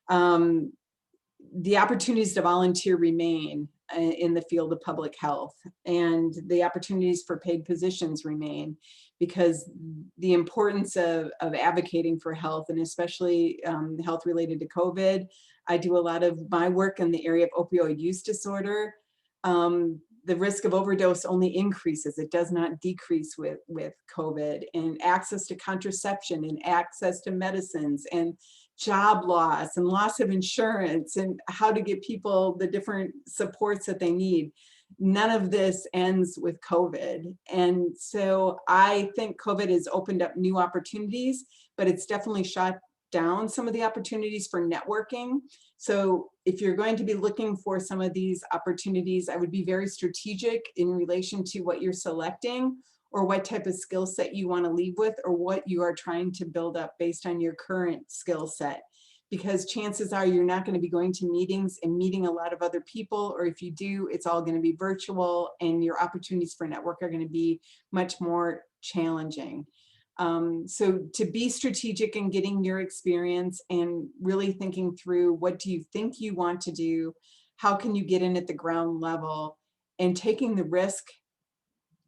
the opportunities to volunteer remain in the field of public health, and the opportunities for paid positions remain, because the importance of advocating for health, and especially health related to COVID. I do a lot of my work in the area of opioid use disorder. The risk of overdose only increases. It does not decrease with COVID, and access to contraception and access to medicines and job loss and loss of insurance and how to get people the different supports that they need. None of this ends with COVID. And so I think COVID has opened up new opportunities, but it's definitely shut down some of the opportunities for networking. So if you're going to be looking for some of these opportunities, I would be very strategic in relation to what you're selecting, or what type of skill set you want to leave with, or what you are trying to build up based on your current skill set. Because chances are you're not going to be going to meetings and meeting a lot of other people, or if you do, it's all going to be virtual, and your opportunities for network are going to be much more challenging. So to be strategic in getting your experience and really thinking through, what do you think you want to do? How can you get in at the ground level, and taking the risk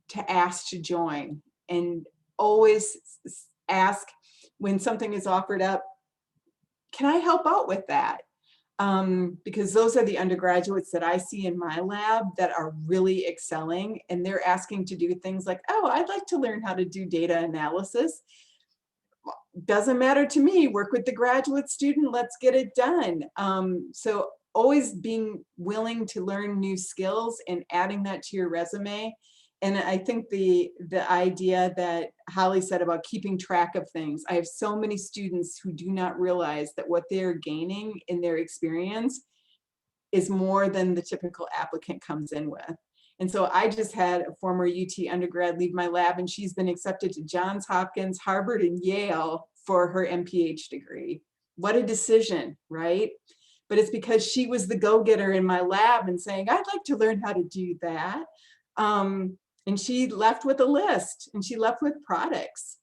to ask to join, and always ask when something is offered up, can I help out with that? Because those are the undergraduates that I see in my lab that are really excelling, and they're asking to do things like, oh, I'd like to learn how to do data analysis. Doesn't matter to me, work with the graduate student, let's get it done. So always being willing to learn new skills and adding that to your resume. And I think the idea that Holly said about keeping track of things, I have so many students who do not realize that what they're gaining in their experience is more than the typical applicant comes in with. And so I just had a former UT undergrad leave my lab, and she's been accepted to Johns Hopkins, Harvard, and Yale for her MPH degree. What a decision, right? But it's because she was the go-getter in my lab and saying, I'd like to learn how to do that. And she left with a list, and she left with products.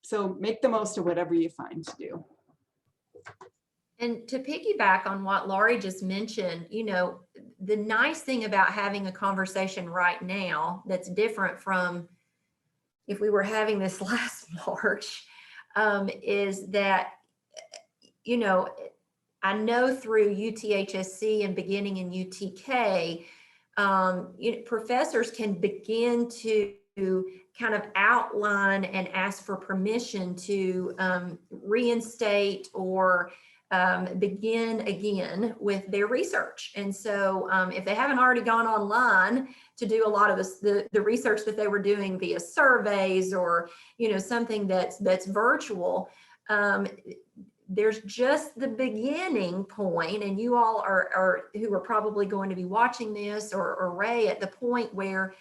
So make the most of whatever you find to do. And to piggyback on what Laurie just mentioned, you know, the nice thing about having a conversation right now that's different from if we were having this last March, is that, you know, I know through UTHSC and beginning in UTK, professors can begin to kind of outline and ask for permission to reinstate or begin again with their research. And so if they haven't already gone online to do a lot of the research that they were doing via surveys or, you know, something that's virtual, there's just the beginning point, and you all are who are probably going to be watching this, or Ray, at the point where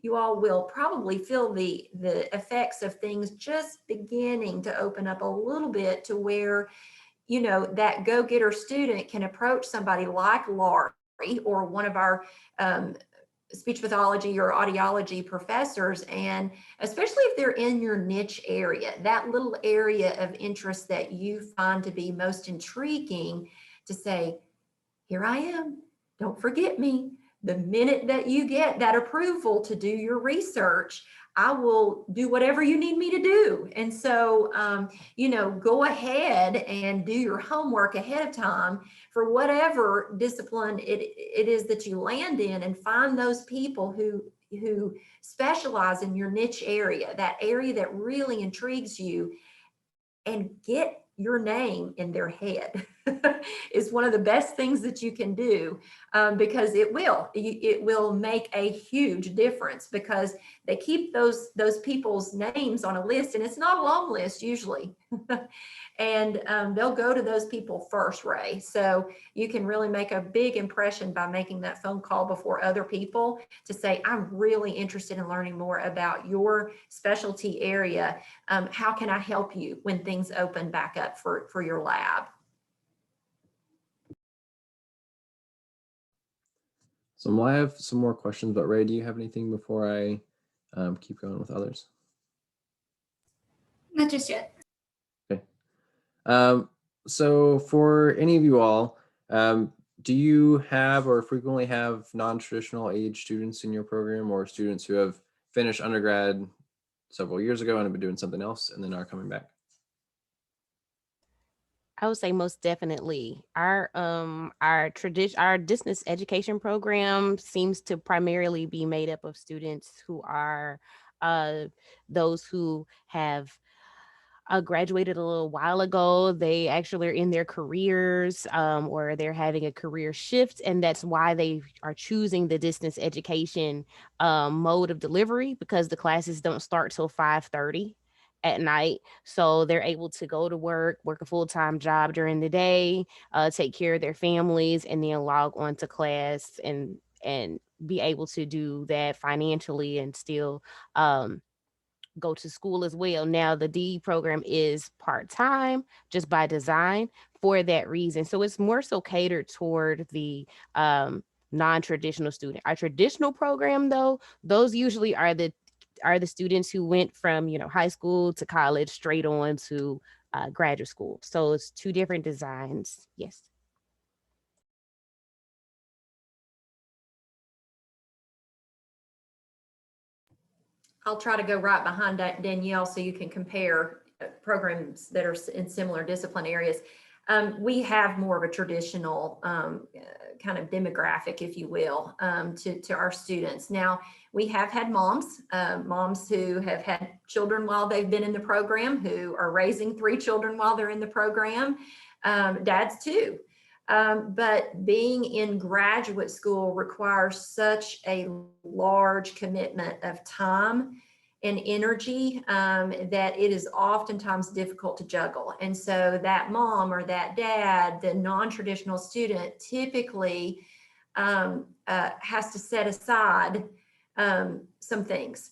you all will probably feel the effects of things just beginning to open up a little bit, to where, you know, that go-getter student can approach somebody like Laurie or one of our speech pathology or audiology professors, and especially if they're in your niche area, that little area of interest that you find to be most intriguing, to say, here I am, don't forget me. The minute that you get that approval to do your research, I will do whatever you need me to do. And so, you know, go ahead and do your homework ahead of time for whatever discipline it is that you land in, and find those people who specialize in your niche area, that area that really intrigues you, and get your name in their head is one of the best things that you can do, because it will make a huge difference, because they keep those people's names on a list, and it's not a long list usually. And they'll go to those people first, Ray. So you can really make a big impression by making that phone call before other people to say, I'm really interested in learning more about your specialty area. How can I help you when things open back up for your lab? So I have some more questions, but Ray, do you have anything before I keep going with others? Not just yet. Okay. So for any of you all, do you have or frequently have non-traditional age students in your program, or students who have finished undergrad several years ago and have been doing something else and then are coming back? I would say most definitely. Our distance education program seems to primarily be made up of students who are those who have graduated a little while ago. They actually are in their careers, or they're having a career shift, and that's why they are choosing the distance education mode of delivery, because the classes don't start till 5:30 at night. So they're able to go to work a full-time job during the day, take care of their families, and then log on to class and be able to do that financially and still go to school as well. Now, the DE program is part-time just by design for that reason. So it's more so catered toward the non-traditional student. Our traditional program, though, those usually are the students who went from, you know, high school to college straight on to graduate school. So it's two different designs. Yes. I'll try to go right behind Danielle so you can compare programs that are in similar discipline areas. We have more of a traditional kind of demographic, if you will, to our students. Now, we have had moms who have had children while they've been in the program, who are raising 3 children while they're in the program, dads too. But being in graduate school requires such a large commitment of time and energy that it is oftentimes difficult to juggle. And so that mom or that dad, the non-traditional student, typically has to set aside some things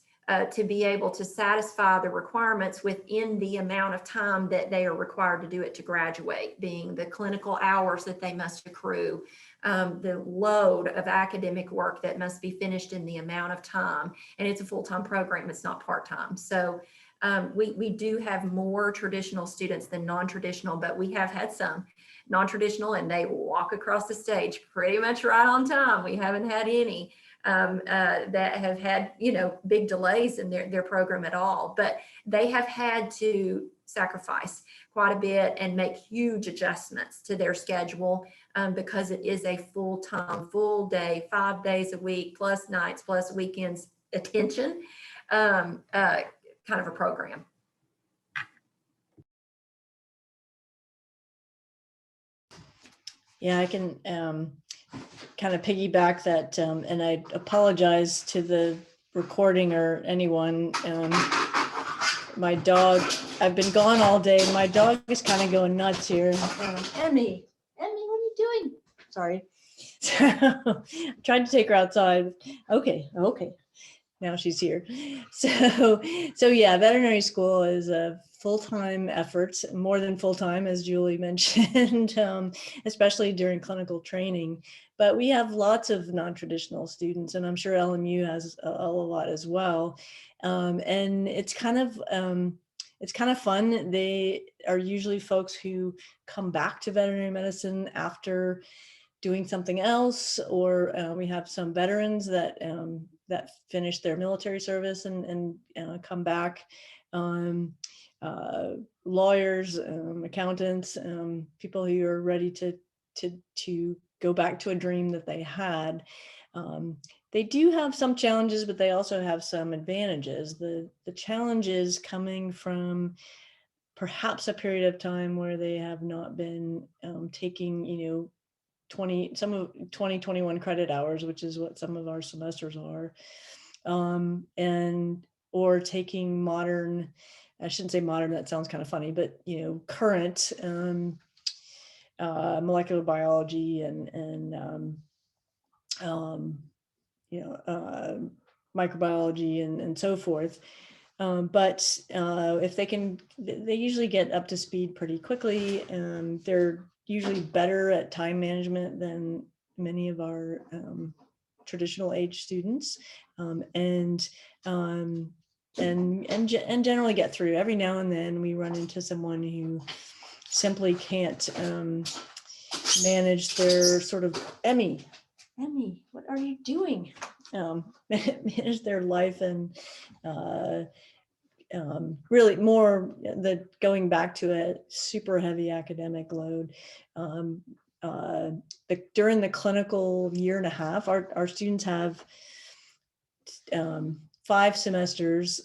to be able to satisfy the requirements within the amount of time that they are required to do it to graduate, being the clinical hours that they must accrue, the load of academic work that must be finished in the amount of time. And it's a full-time program, it's not part-time. So we do have more traditional students than non-traditional, but we have had some non-traditional and they walk across the stage pretty much right on time. We haven't had any that have had, you know, big delays in their program at all, but they have had to sacrifice quite a bit and make huge adjustments to their schedule because it is a full-time, full day, 5 days a week, plus nights, plus weekends attention kind of a program. Yeah, I can kind of piggyback that, and I apologize to the recording or anyone. My dog, I've been gone all day. My dog is kind of going nuts here. Emmy, what are you doing? Sorry. Tried to take her outside. Okay. now she's here. So yeah, veterinary school is a full-time effort, more than full-time, as Julie mentioned, especially during clinical training. But we have lots of non-traditional students, and I'm sure LMU has a lot as well. And it's kind of fun. They are usually folks who come back to veterinary medicine after doing something else, or we have some veterans that finish their military service and come back. Lawyers, accountants, people who are ready to go back to a dream that they had. They do have some challenges, but they also have some advantages. The challenges coming from perhaps a period of time where they have not been taking, 21 credit hours, which is what some of our semesters are, or taking modern, I shouldn't say modern, that sounds kind of funny, but current molecular biology and microbiology and so forth. But if they usually get up to speed pretty quickly, and they're usually better at time management than many of our traditional age students, and generally get through. Every now and then we run into someone who simply can't manage their sort of Emmy, what are you doing? Manage their life and really more going back to a super heavy academic load. During the clinical year and a half, our students have 5 semesters,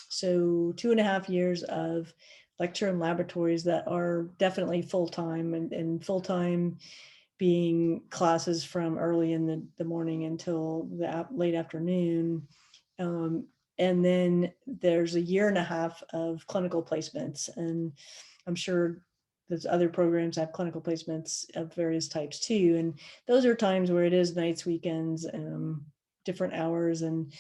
so 2.5 years of lecture and laboratories that are definitely full-time, and full-time being classes from early in the morning until the late afternoon. And then there's a year and a half of clinical placements, and I'm sure there's other programs have clinical placements of various types too. And those are times where it is nights, weekends, different hours, and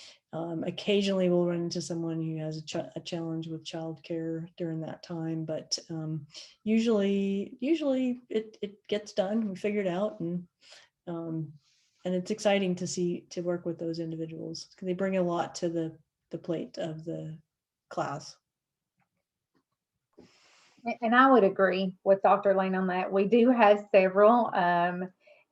occasionally we'll run into someone who has a challenge with childcare during that time. But usually it gets done. We figure it out, and it's exciting to work with those individuals because they bring a lot to the plate of the class. And I would agree with Dr. Lane on that. We do have several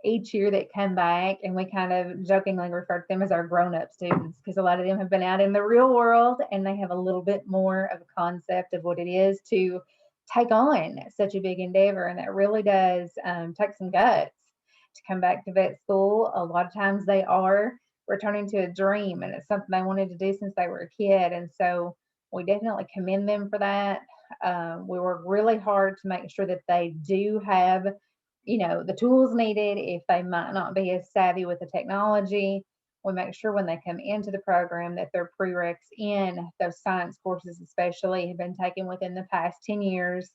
each year that come back, and we kind of jokingly refer to them as our grown-up students, because a lot of them have been out in the real world and they have a little bit more of a concept of what it is to take on such a big endeavor. And that really does take some guts to come back to vet school. A lot of times they are returning to a dream, and it's something they wanted to do since they were a kid. And so we definitely commend them for that. We work really hard to make sure that they do have, the tools needed if they might not be as savvy with the technology. We make sure when they come into the program that their prereqs in those science courses especially have been taken within the past 10 years,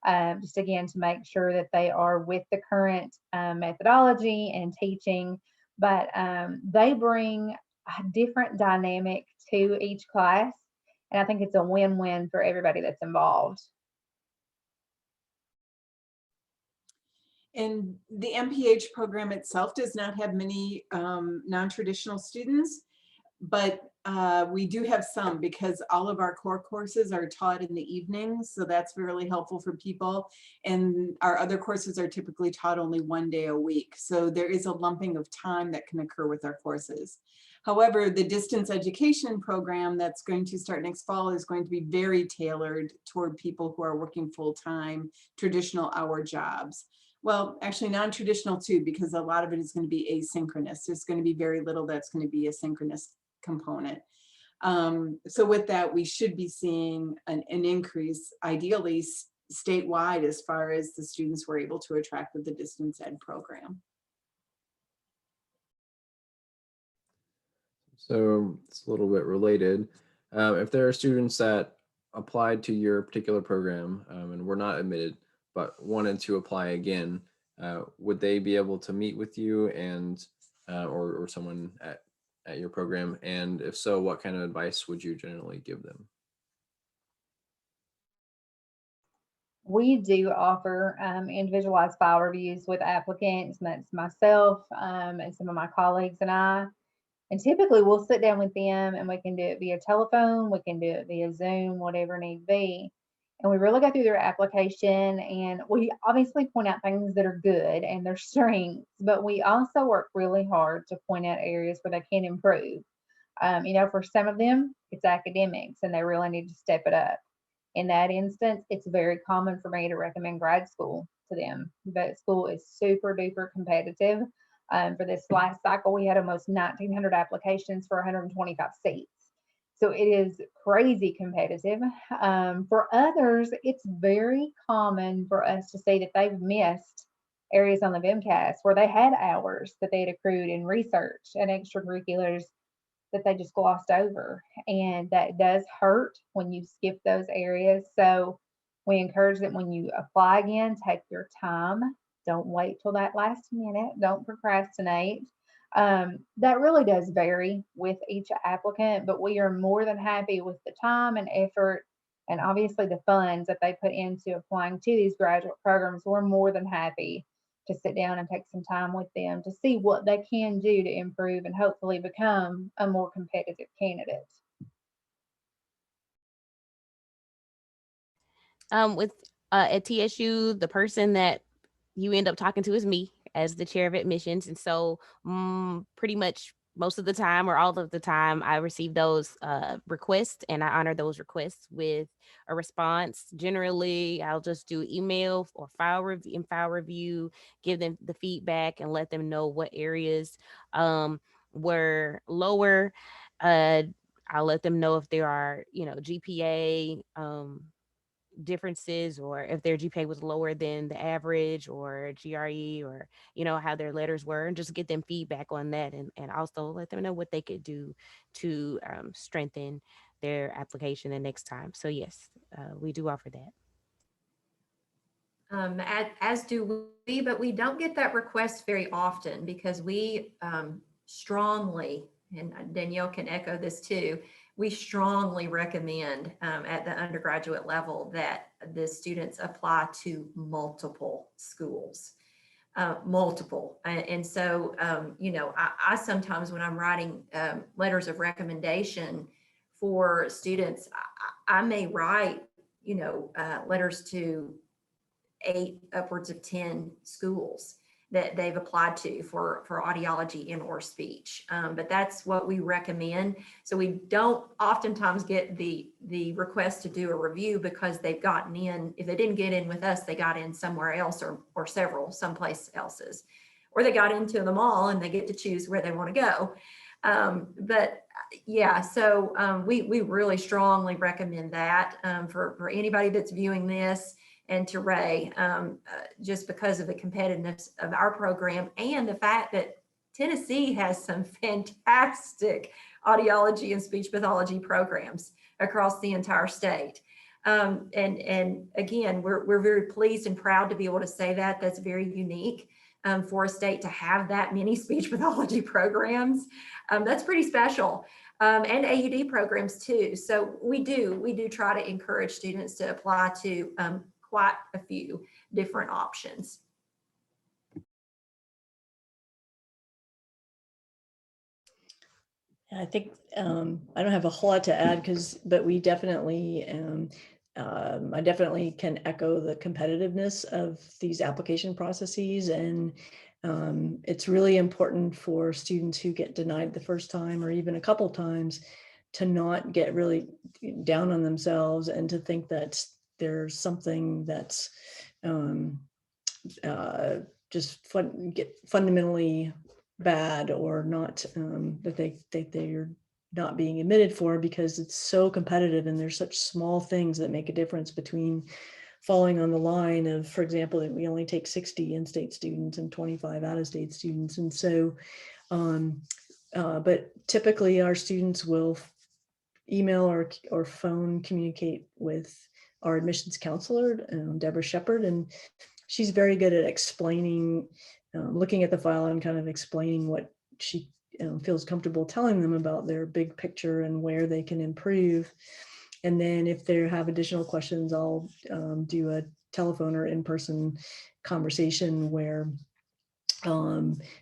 just again to make sure that they are with the current methodology and teaching. But they bring a different dynamic to each class, and I think it's a win-win for everybody that's involved. And the MPH program itself does not have many non-traditional students, but we do have some, because all of our core courses are taught in the evenings. So that's really helpful for people. And our other courses are typically taught only 1 day a week. So there is a lumping of time that can occur with our courses. However, the distance education program that's going to start next fall is going to be very tailored toward people who are working full-time, traditional hour jobs. Well, actually non-traditional too, because a lot of it is going to be asynchronous. There's going to be very little that's going to be a synchronous component. So with that, we should be seeing an increase, ideally statewide, as far as the students we're able to attract with the distance ed program. So it's a little bit related. If there are students that applied to your particular program and were not admitted, but wanted to apply again, would they be able to meet with you and or someone at at your program? And if so, what kind of advice would you generally give them? We do offer individualized file reviews with applicants, and that's myself and some of my colleagues and I. And typically we'll sit down with them and we can do it via telephone, we can do it via Zoom, whatever need be. And we really go through their application, and we obviously point out things that are good and their strengths, but we also work really hard to point out areas where they can improve. You know, for some of them, it's academics and they really need to step it up. In that instance, it's very common for me to recommend grad school to them. Vet school is super duper competitive. For this last cycle, we had almost 1,900 applications for 125 seats. So it is crazy competitive. For others, it's very common for us to say that they've missed areas on the VMCAS where they had hours that they had accrued in research and extracurriculars that they just glossed over. And that does hurt when you skip those areas. So we encourage that when you apply again, take your time. Don't wait till that last minute. Don't procrastinate. That really does vary with each applicant, but we are more than happy with the time and effort and obviously the funds that they put into applying to these graduate programs. We're more than happy to sit down and take some time with them to see what they can do to improve and hopefully become a more competitive candidate. With at TSU, the person that you end up talking to is me as the chair of admissions. And so pretty much most of the time or all of the time, I receive those requests and I honor those requests with a response. Generally, I'll just do email or file review, give them the feedback and let them know what areas were lower. I'll let them know if there are, GPA differences, or if their GPA was lower than the average or GRE, or how their letters were, and just get them feedback on that, and also let them know what they could do to strengthen their application the next time. So yes, we do offer that. As do we, but we don't get that request very often because we strongly, and Danielle can echo this too, we strongly recommend at the undergraduate level that the students apply to multiple schools, multiple. And so, I sometimes when I'm writing letters of recommendation for students, I may write, letters to 8 upwards of 10 schools that they've applied to for audiology and or speech. But that's what we recommend. So we don't oftentimes get the request to do a review because they've gotten in, if they didn't get in with us, they got in somewhere else or several, someplace else's, or they got into them all and they get to choose where they want to go. But yeah, so we really strongly recommend that for anybody that's viewing this, and to Ray, just because of the competitiveness of our program and the fact that Tennessee has some fantastic audiology and speech pathology programs across the entire state. And again, we're very pleased and proud to be able to say that. That's very unique for a state to have that many speech pathology programs. That's pretty special. And AUD programs too. So we do try to encourage students to apply to quite a few different options. I think I don't have a whole lot to add but we definitely, I definitely can echo the competitiveness of these application processes, and it's really important for students who get denied the first time or even a couple times to not get really down on themselves and to think that there's something that's just fundamentally bad or not, that they're not being admitted for, because it's so competitive and there's such small things that make a difference between falling on the line of, for example, that we only take 60 in-state students and 25 out-of-state students. And so, but typically our students will email or phone communicate with our admissions counselor, Deborah Shepard, and she's very good at explaining, looking at the file and kind of explaining what she feels comfortable telling them about their big picture and where they can improve. And then if they have additional questions, I'll do a telephone or in-person conversation where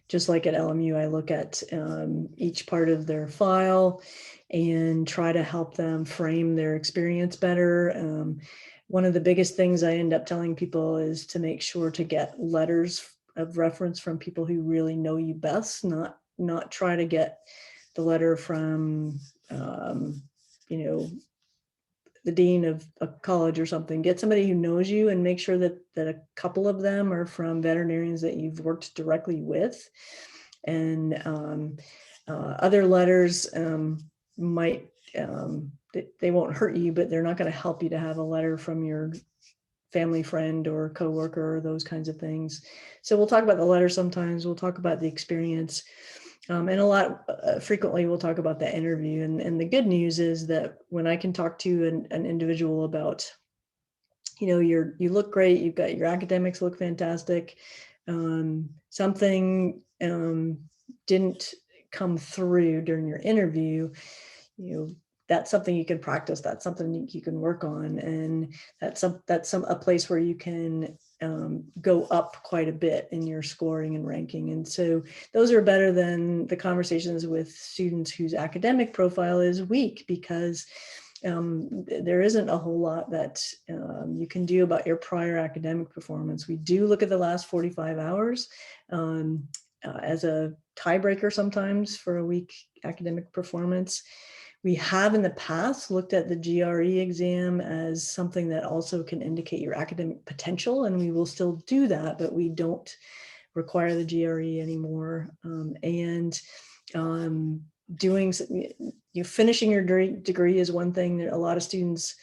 just like at LMU, I look at each part of their file and try to help them frame their experience better. One of the biggest things I end up telling people is to make sure to get letters of reference from people who really know you best, not try to get the letter from, the dean of a college or something. Get somebody who knows you and make sure that a couple of them are from veterinarians that you've worked directly with. And other letters might, they won't hurt you, but they're not going to help you to have a letter from your family friend or coworker or those kinds of things. So we'll talk about the letter sometimes, we'll talk about the experience. And a lot frequently we'll talk about the interview. And the good news is that when I can talk to an individual about, you look great, you've got your academics look fantastic, something didn't come through during your interview, that's something you can practice, that's something you can work on, and that's a place where you can go up quite a bit in your scoring and ranking. And so those are better than the conversations with students whose academic profile is weak, because there isn't a whole lot that you can do about your prior academic performance. We do look at the last 45 hours as a tiebreaker sometimes for a weak academic performance. We have in the past looked at the GRE exam as something that also can indicate your academic potential, and we will still do that, but we don't require the GRE anymore. Finishing your degree is one thing that a lot of students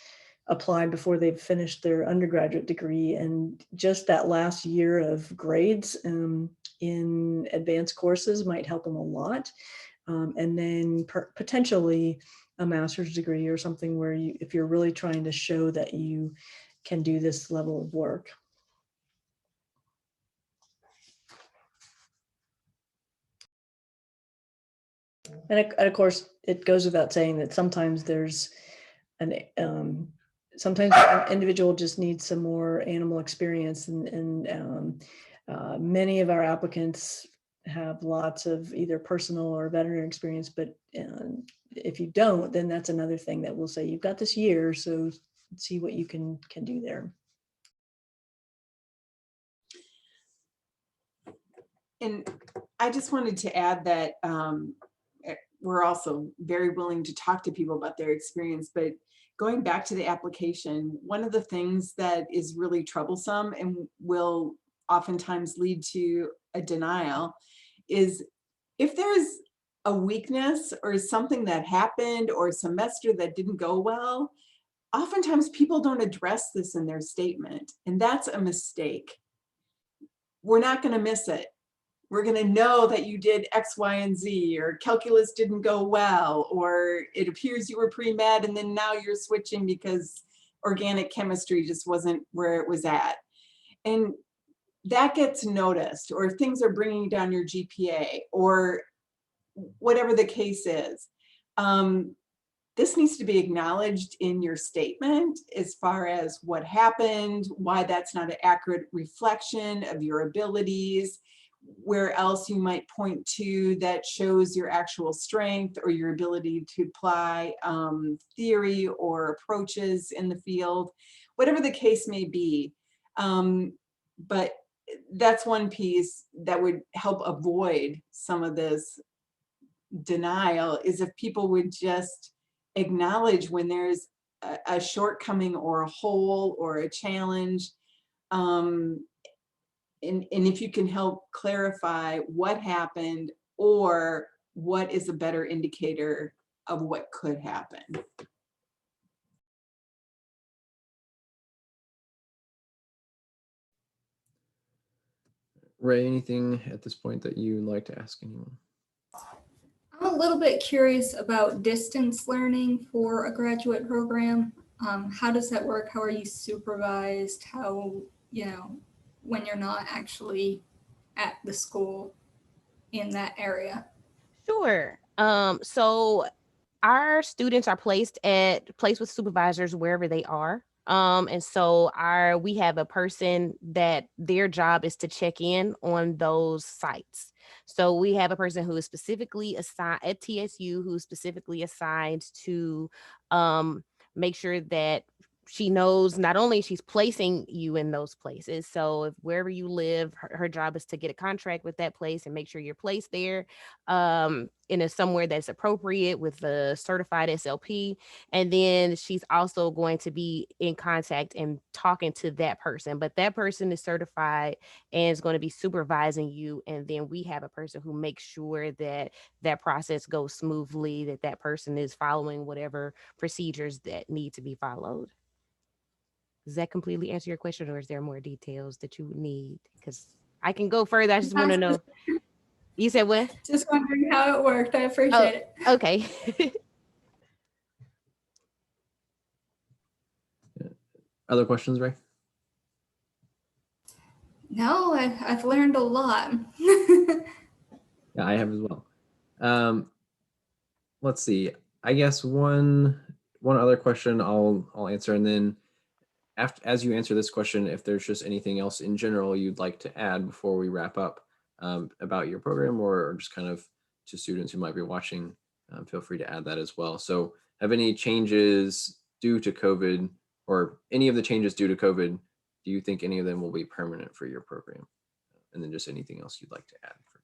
apply before they've finished their undergraduate degree, and just that last year of grades in advanced courses might help them a lot. And then potentially a master's degree or something where if you're really trying to show that you can do this level of work. And of course, it goes without saying that sometimes sometimes an individual just needs some more animal experience, and many of our applicants have lots of either personal or veterinary experience, but if you don't, then that's another thing that we'll say, you've got this year, so see what you can do there. And I just wanted to add that we're also very willing to talk to people about their experience, but going back to the application, one of the things that is really troublesome and will oftentimes lead to a denial is if there's a weakness or something that happened or a semester that didn't go well, oftentimes people don't address this in their statement, and that's a mistake. We're not going to miss it. We're going to know that you did X, Y, and Z, or calculus didn't go well, or it appears you were pre-med and then now you're switching because organic chemistry just wasn't where it was at. And that gets noticed, or things are bringing down your GPA, or whatever the case is. This needs to be acknowledged in your statement as far as what happened, why that's not an accurate reflection of your abilities, where else you might point to that shows your actual strength or your ability to apply theory or approaches in the field, whatever the case may be. But that's one piece that would help avoid some of this denial, is if people would just acknowledge when there's a shortcoming or a hole or a challenge. And if you can help clarify what happened or what is a better indicator of what could happen. Ray, anything at this point that you'd like to ask anyone? I'm a little bit curious about distance learning for a graduate program. How does that work? How are you supervised? How, when you're not actually at the school in that area? Sure. So our students are placed with supervisors wherever they are. And so we have a person that their job is to check in on those sites. So we have a person who is specifically assigned at TSU, who is specifically assigned to make sure that she knows not only she's placing you in those places. So if wherever you live, her job is to get a contract with that place and make sure you're placed there in somewhere that's appropriate with the certified SLP. And then she's also going to be in contact and talking to that person, but that person is certified and is going to be supervising you. And then we have a person who makes sure that that process goes smoothly, that that person is following whatever procedures that need to be followed. Does that completely answer your question, or is there more details that you need? Because I can go further. I just want to know. You said what? Just wondering how it worked. I appreciate it. Okay. Other questions, Ray? No, I've learned a lot. Yeah, I have as well. Let's see. I guess one other question I'll answer, and then as you answer this question, if there's just anything else in general you'd like to add before we wrap up about your program, or just kind of to students who might be watching, feel free to add that as well. So have any changes due to COVID, or any of the changes due to COVID, do you think any of them will be permanent for your program? And then just anything else you'd like to add for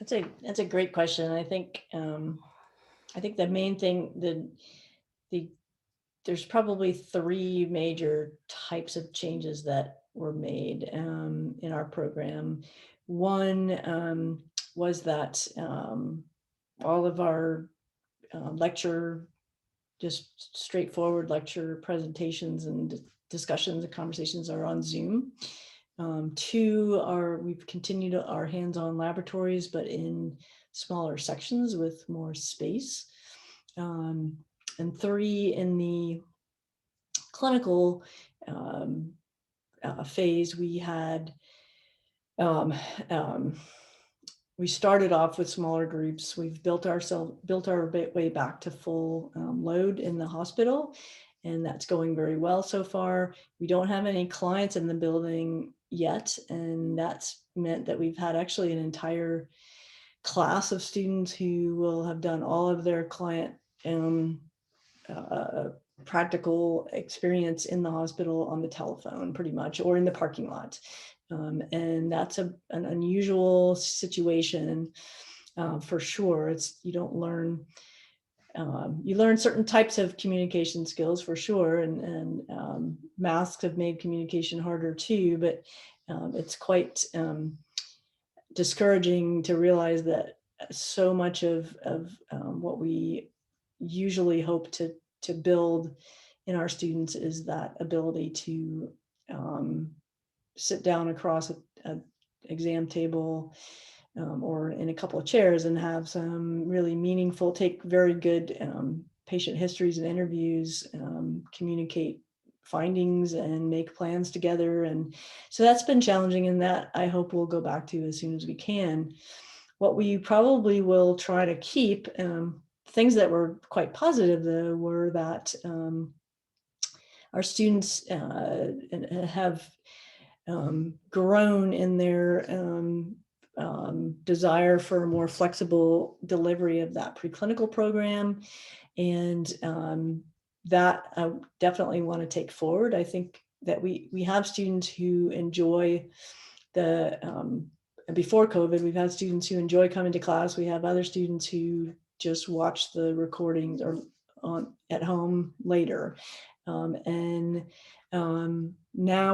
tonight. That's a great question. I think the main thing, there's probably three major types of changes that were made in our program. One was that all of our lecture, just straightforward lecture presentations and discussions and conversations are on Zoom. Two are, we've continued our hands-on laboratories, but in smaller sections with more space. And three, in the clinical phase, we had we started off with smaller groups. We've built our way back to full load in the hospital, and that's going very well so far. We don't have any clients in the building yet, and that's meant that we've had actually an entire class of students who will have done all of their client practical experience in the hospital on the telephone, pretty much, or in the parking lot. And that's an unusual situation for sure. You don't learn, you learn certain types of communication skills for sure, and masks have made communication harder too, but it's quite discouraging to realize that so much of what we usually hope to build in our students is that ability to sit down across an exam table or in a couple of chairs and have some really meaningful, take very good patient histories and interviews, communicate findings and make plans together. And so that's been challenging, and that I hope we'll go back to as soon as we can. What we probably will try to keep, things that were quite positive though, were that our students have grown in their desire for a more flexible delivery of that preclinical program. And that I definitely want to take forward. I think that we have students who enjoy before COVID, we've had students who enjoy coming to class. We have other students who just watch the recordings or at home later. Now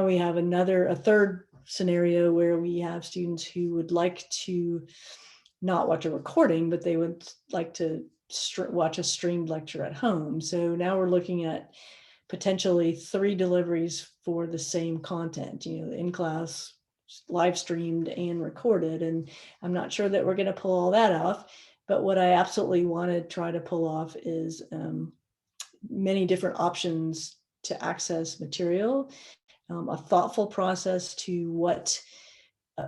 we have a third scenario where we have students who would like to not watch a recording, but they would like to watch a streamed lecture at home. So now we're looking at potentially 3 deliveries for the same content, in class, live streamed and recorded. And I'm not sure that we're going to pull all that off, but what I absolutely want to try to pull off is many different options to access material, a thoughtful process to what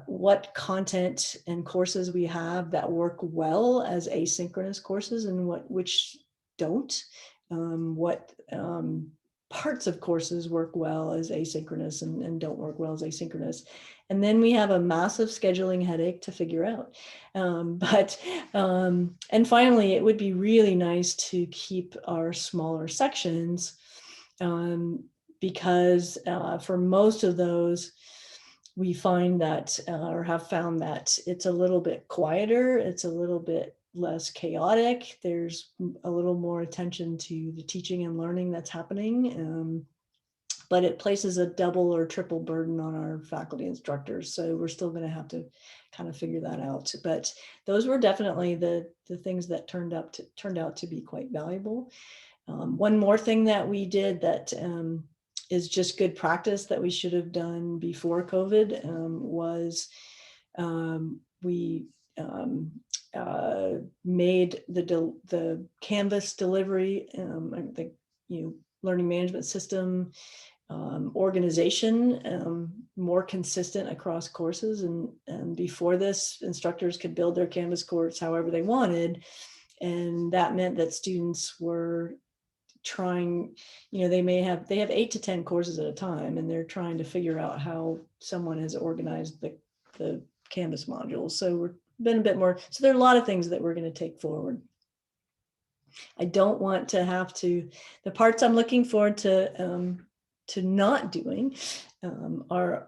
what content and courses we have that work well as asynchronous courses and which don't, what parts of courses work well as asynchronous and don't work well as asynchronous. And then we have a massive scheduling headache to figure out. And finally, it would be really nice to keep our smaller sections because for most of those, we find that or have found that it's a little bit quieter, it's a little bit less chaotic, there's a little more attention to the teaching and learning that's happening, but it places a double or triple burden on our faculty instructors. So we're still going to have to kind of figure that out. But those were definitely the things that turned out to be quite valuable. One more thing that we did that is just good practice that we should have done before COVID was we made the Canvas delivery, the learning management system organization more consistent across courses. And before this, instructors could build their Canvas course however they wanted. And that meant that students were trying, they have 8 to 10 courses at a time, and they're trying to figure out how someone has organized the Canvas modules. So we're been a bit more, so there are a lot of things that we're going to take forward. I don't want to have to, the parts I'm looking forward to not doing are,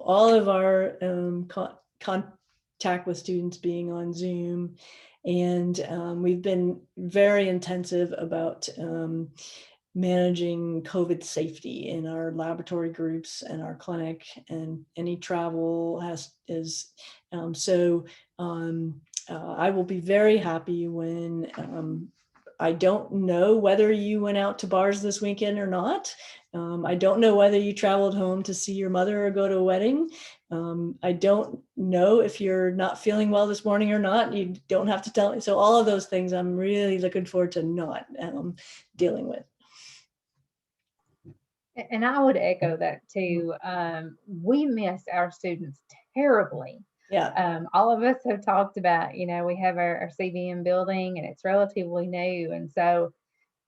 all of our contact with students being on Zoom. And we've been very intensive about managing COVID safety in our laboratory groups and our clinic, and any travel I will be very happy when I don't know whether you went out to bars this weekend or not. I don't know whether you traveled home to see your mother or go to a wedding. I don't know if you're not feeling well this morning or not. You don't have to tell me. So all of those things I'm really looking forward to not dealing with. And I would echo that too. We miss our students terribly. Yeah. All of us have talked about, we have our CVM building and it's relatively new. And so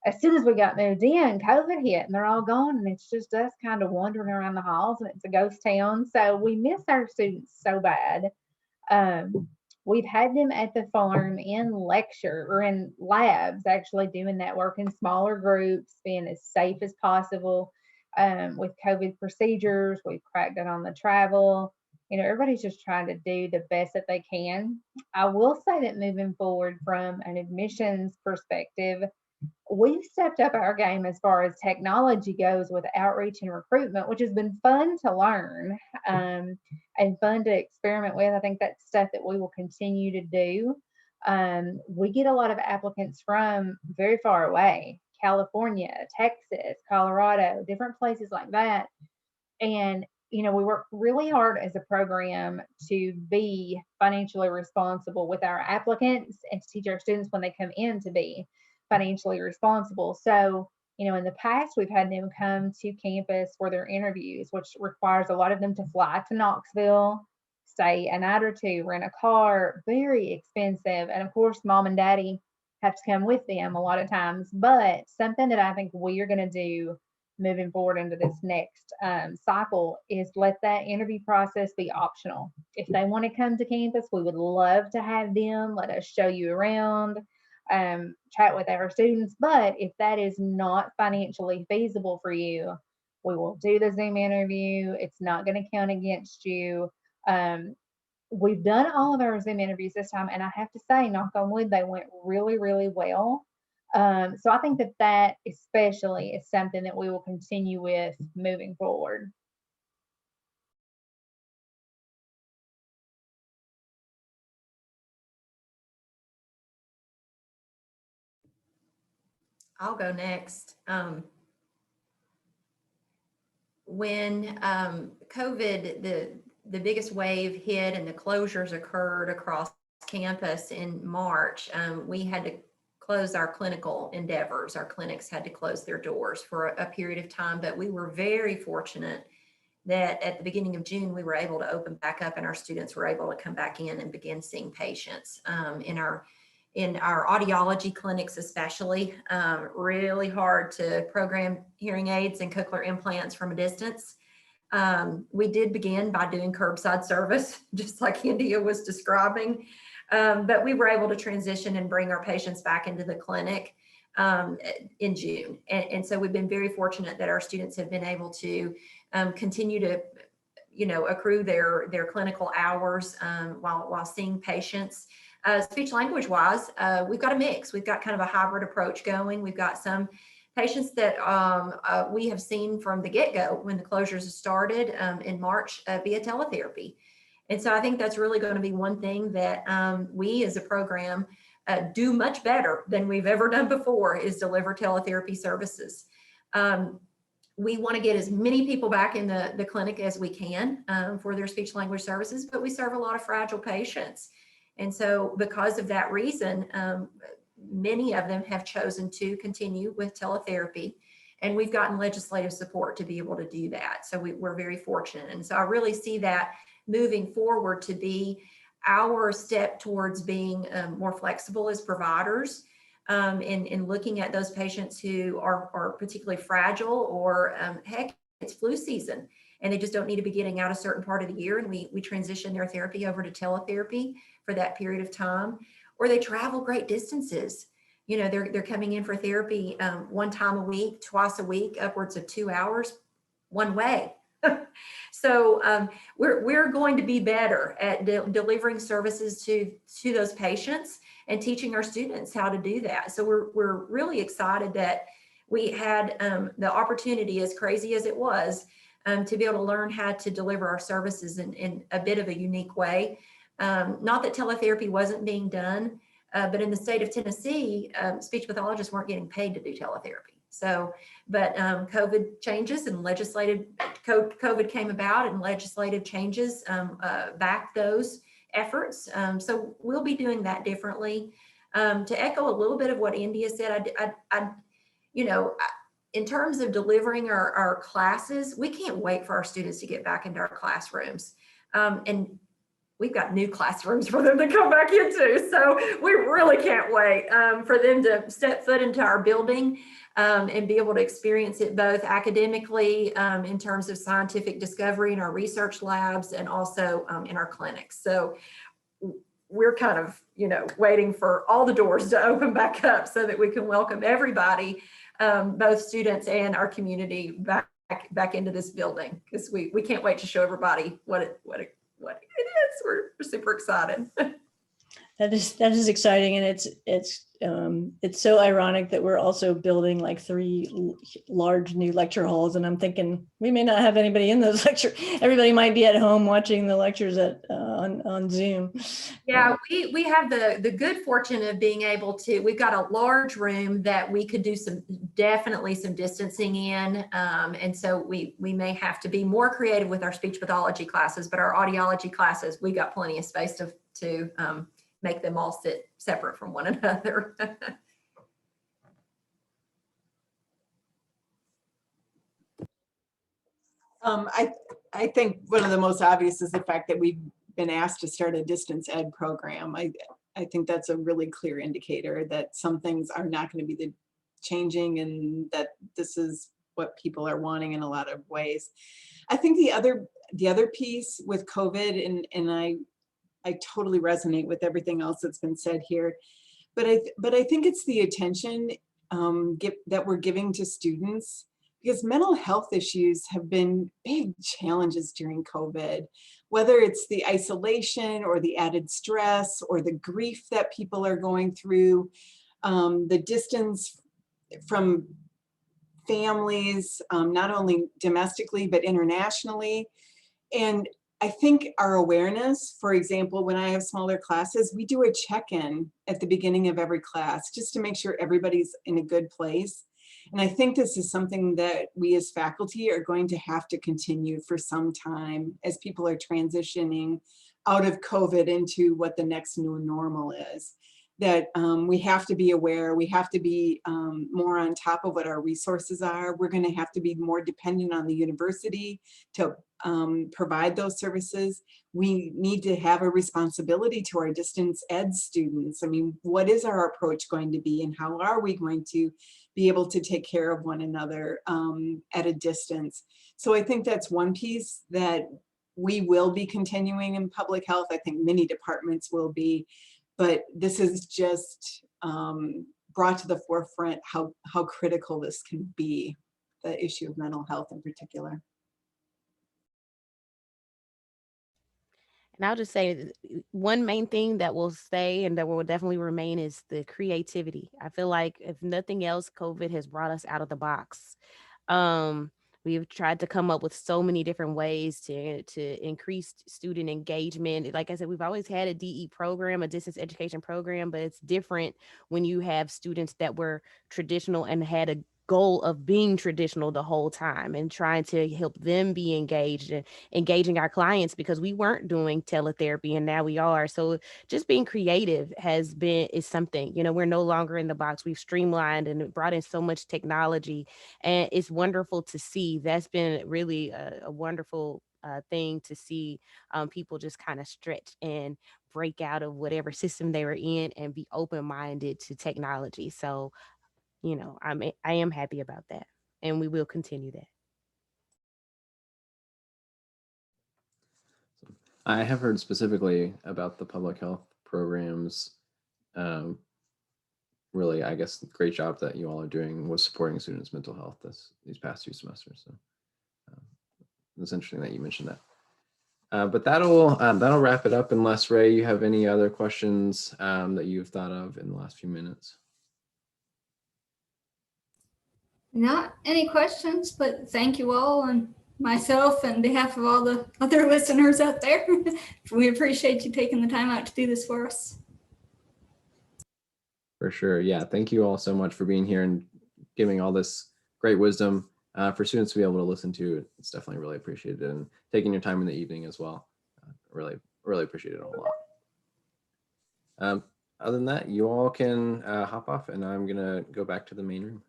as soon as we got moved in, COVID hit and they're all gone. And it's just us kind of wandering around the halls, and it's a ghost town. So we miss our students so bad. We've had them at the farm in lecture or in labs, actually doing that work in smaller groups, being as safe as possible. With COVID procedures, we've cracked down on the travel. Everybody's just trying to do the best that they can. I will say that moving forward from an admissions perspective, we've stepped up our game as far as technology goes with outreach and recruitment, which has been fun to learn and fun to experiment with. I think that's stuff that we will continue to do. We get a lot of applicants from very far away, California, Texas, Colorado, different places like that. And, we work really hard as a program to be financially responsible with our applicants and to teach our students when they come in to be financially responsible. So, in the past, we've had them come to campus for their interviews, which requires a lot of them to fly to Knoxville, stay a night or two, rent a car, very expensive. And of course, mom and daddy have to come with them a lot of times. But something that I think we are going to do moving forward into this next cycle is let that interview process be optional. If they want to come to campus, we would love to have them. Let us show you around, chat with our students. But if that is not financially feasible for you, we will do the Zoom interview. It's not going to count against you. We've done all of our Zoom interviews this time, and I have to say, knock on wood, they went really, really well. So I think that especially is something that we will continue with moving forward. I'll go next. When COVID, the biggest wave hit and the closures occurred across campus in March, we had to close our clinical endeavors. Our clinics had to close their doors for a period of time, but we were very fortunate that at the beginning of June, we were able to open back up and our students were able to come back in and begin seeing patients in our audiology clinics, especially. Really hard to program hearing aids and cochlear implants from a distance. We did begin by doing curbside service, just like India was describing, but we were able to transition and bring our patients back into the clinic in June. And so we've been very fortunate that our students have been able to continue to, accrue their clinical hours while seeing patients. Speech language wise, we've got a mix. We've got kind of a hybrid approach going. We've got some patients that we have seen from the get-go when the closures started in March via teletherapy. And so I think that's really going to be one thing that we as a program do much better than we've ever done before, is deliver teletherapy services. We want to get as many people back in the clinic as we can for their speech language services, but we serve a lot of fragile patients. And so because of that reason, many of them have chosen to continue with teletherapy, and we've gotten legislative support to be able to do that. So we're very fortunate. And so I really see that moving forward to be our step towards being more flexible as providers in looking at those patients who are particularly fragile, or heck, it's flu season and they just don't need to be getting out a certain part of the year. And we transition their therapy over to teletherapy for that period of time, or they travel great distances. They're coming in for therapy one time a week, twice a week, upwards of 2 hours one way. So we're going to be better at delivering services to those patients and teaching our students how to do that. So we're really excited that we had the opportunity, as crazy as it was, to be able to learn how to deliver our services in a bit of a unique way. Not that teletherapy wasn't being done, but in the state of Tennessee, speech pathologists weren't getting paid to do teletherapy. So, but COVID changes and COVID came about, and legislative changes backed those efforts. So we'll be doing that differently. To echo a little bit of what India said, in terms of delivering our classes, we can't wait for our students to get back into our classrooms. And we've got new classrooms for them to come back into. So we really can't wait for them to step foot into our building and be able to experience it both academically in terms of scientific discovery in our research labs, and also in our clinics. So we're kind of, waiting for all the doors to open back up so that we can welcome everybody, both students and our community back into this building, because we can't wait to show everybody what it is. We're super excited. That is exciting, and it's so ironic that we're also building like 3 large new lecture halls, and I'm thinking we may not have anybody in those lectures. Everybody might be at home watching the lectures on Zoom. Yeah, we have the good fortune of being able to. We've got a large room that we could do definitely some distancing in, and so we may have to be more creative with our speech pathology classes, but our audiology classes, we got plenty of space to make them all sit separate from one another. I think one of the most obvious is the fact that we've been asked to start a distance ed program. I think that's a really clear indicator that some things are not going to be changing, and that this is what people are wanting in a lot of ways. I think the other piece with COVID, and I totally resonate with everything else that's been said here, but I think it's the attention that we're giving to students, because mental health issues have been big challenges during COVID, whether it's the isolation or the added stress or the grief that people are going through, the distance from families, not only domestically, but internationally. And I think our awareness, for example, when I have smaller classes, we do a check-in at the beginning of every class just to make sure everybody's in a good place. And I think this is something that we as faculty are going to have to continue for some time as people are transitioning out of COVID into what the next new normal is. that we have to be aware, we have to be more on top of what our resources are. We're going to have to be more dependent on the university to provide those services. We need to have a responsibility to our distance ed students. I mean, what is our approach going to be, and how are we going to be able to take care of one another at a distance? So I think that's one piece that we will be continuing in public health. I think many departments will be, but this is just brought to the forefront how critical this can be, the issue of mental health in particular. And I'll just say one main thing that will stay and that will definitely remain is the creativity. I feel like if nothing else, COVID has brought us out of the box. We've tried to come up with so many different ways to increase student engagement. Like I said, we've always had a DE program, a distance education program, but it's different when you have students that were traditional and had a goal of being traditional the whole time and trying to help them be engaged and engaging our clients, because we weren't doing teletherapy and now we are. So just being creative is something, we're no longer in the box. We've streamlined and brought in so much technology, and it's wonderful to see. That's been really a wonderful thing to see, people just kind of stretch and break out of whatever system they were in and be open-minded to technology. So I am happy about that, and we will continue that. I have heard specifically about the public health programs. Really, I guess, great job that you all are doing with supporting students' mental health these past 2 semesters. So it's interesting that you mentioned that. But that'll wrap it up. Unless, Ray, you have any other questions that you've thought of in the last few minutes. Not any questions, but thank you all, and myself and behalf of all the other listeners out there. We appreciate you taking the time out to do this for us. For sure. Yeah. Thank you all so much for being here and giving all this great wisdom for students to be able to listen to. It's definitely really appreciated, and taking your time in the evening as well. Really appreciate it a whole lot. Other than that, you all can hop off, and I'm going to go back to the main room.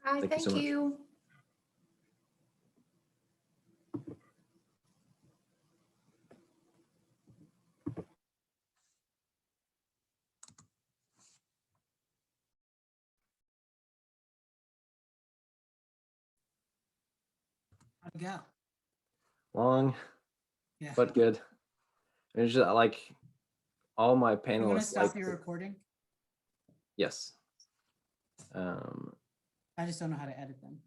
Hi, Thank you so much. How'd it go? Long, Yeah. but good. It's just like all my You want to panelists. stop your recording? Yes. I just don't know how to edit them.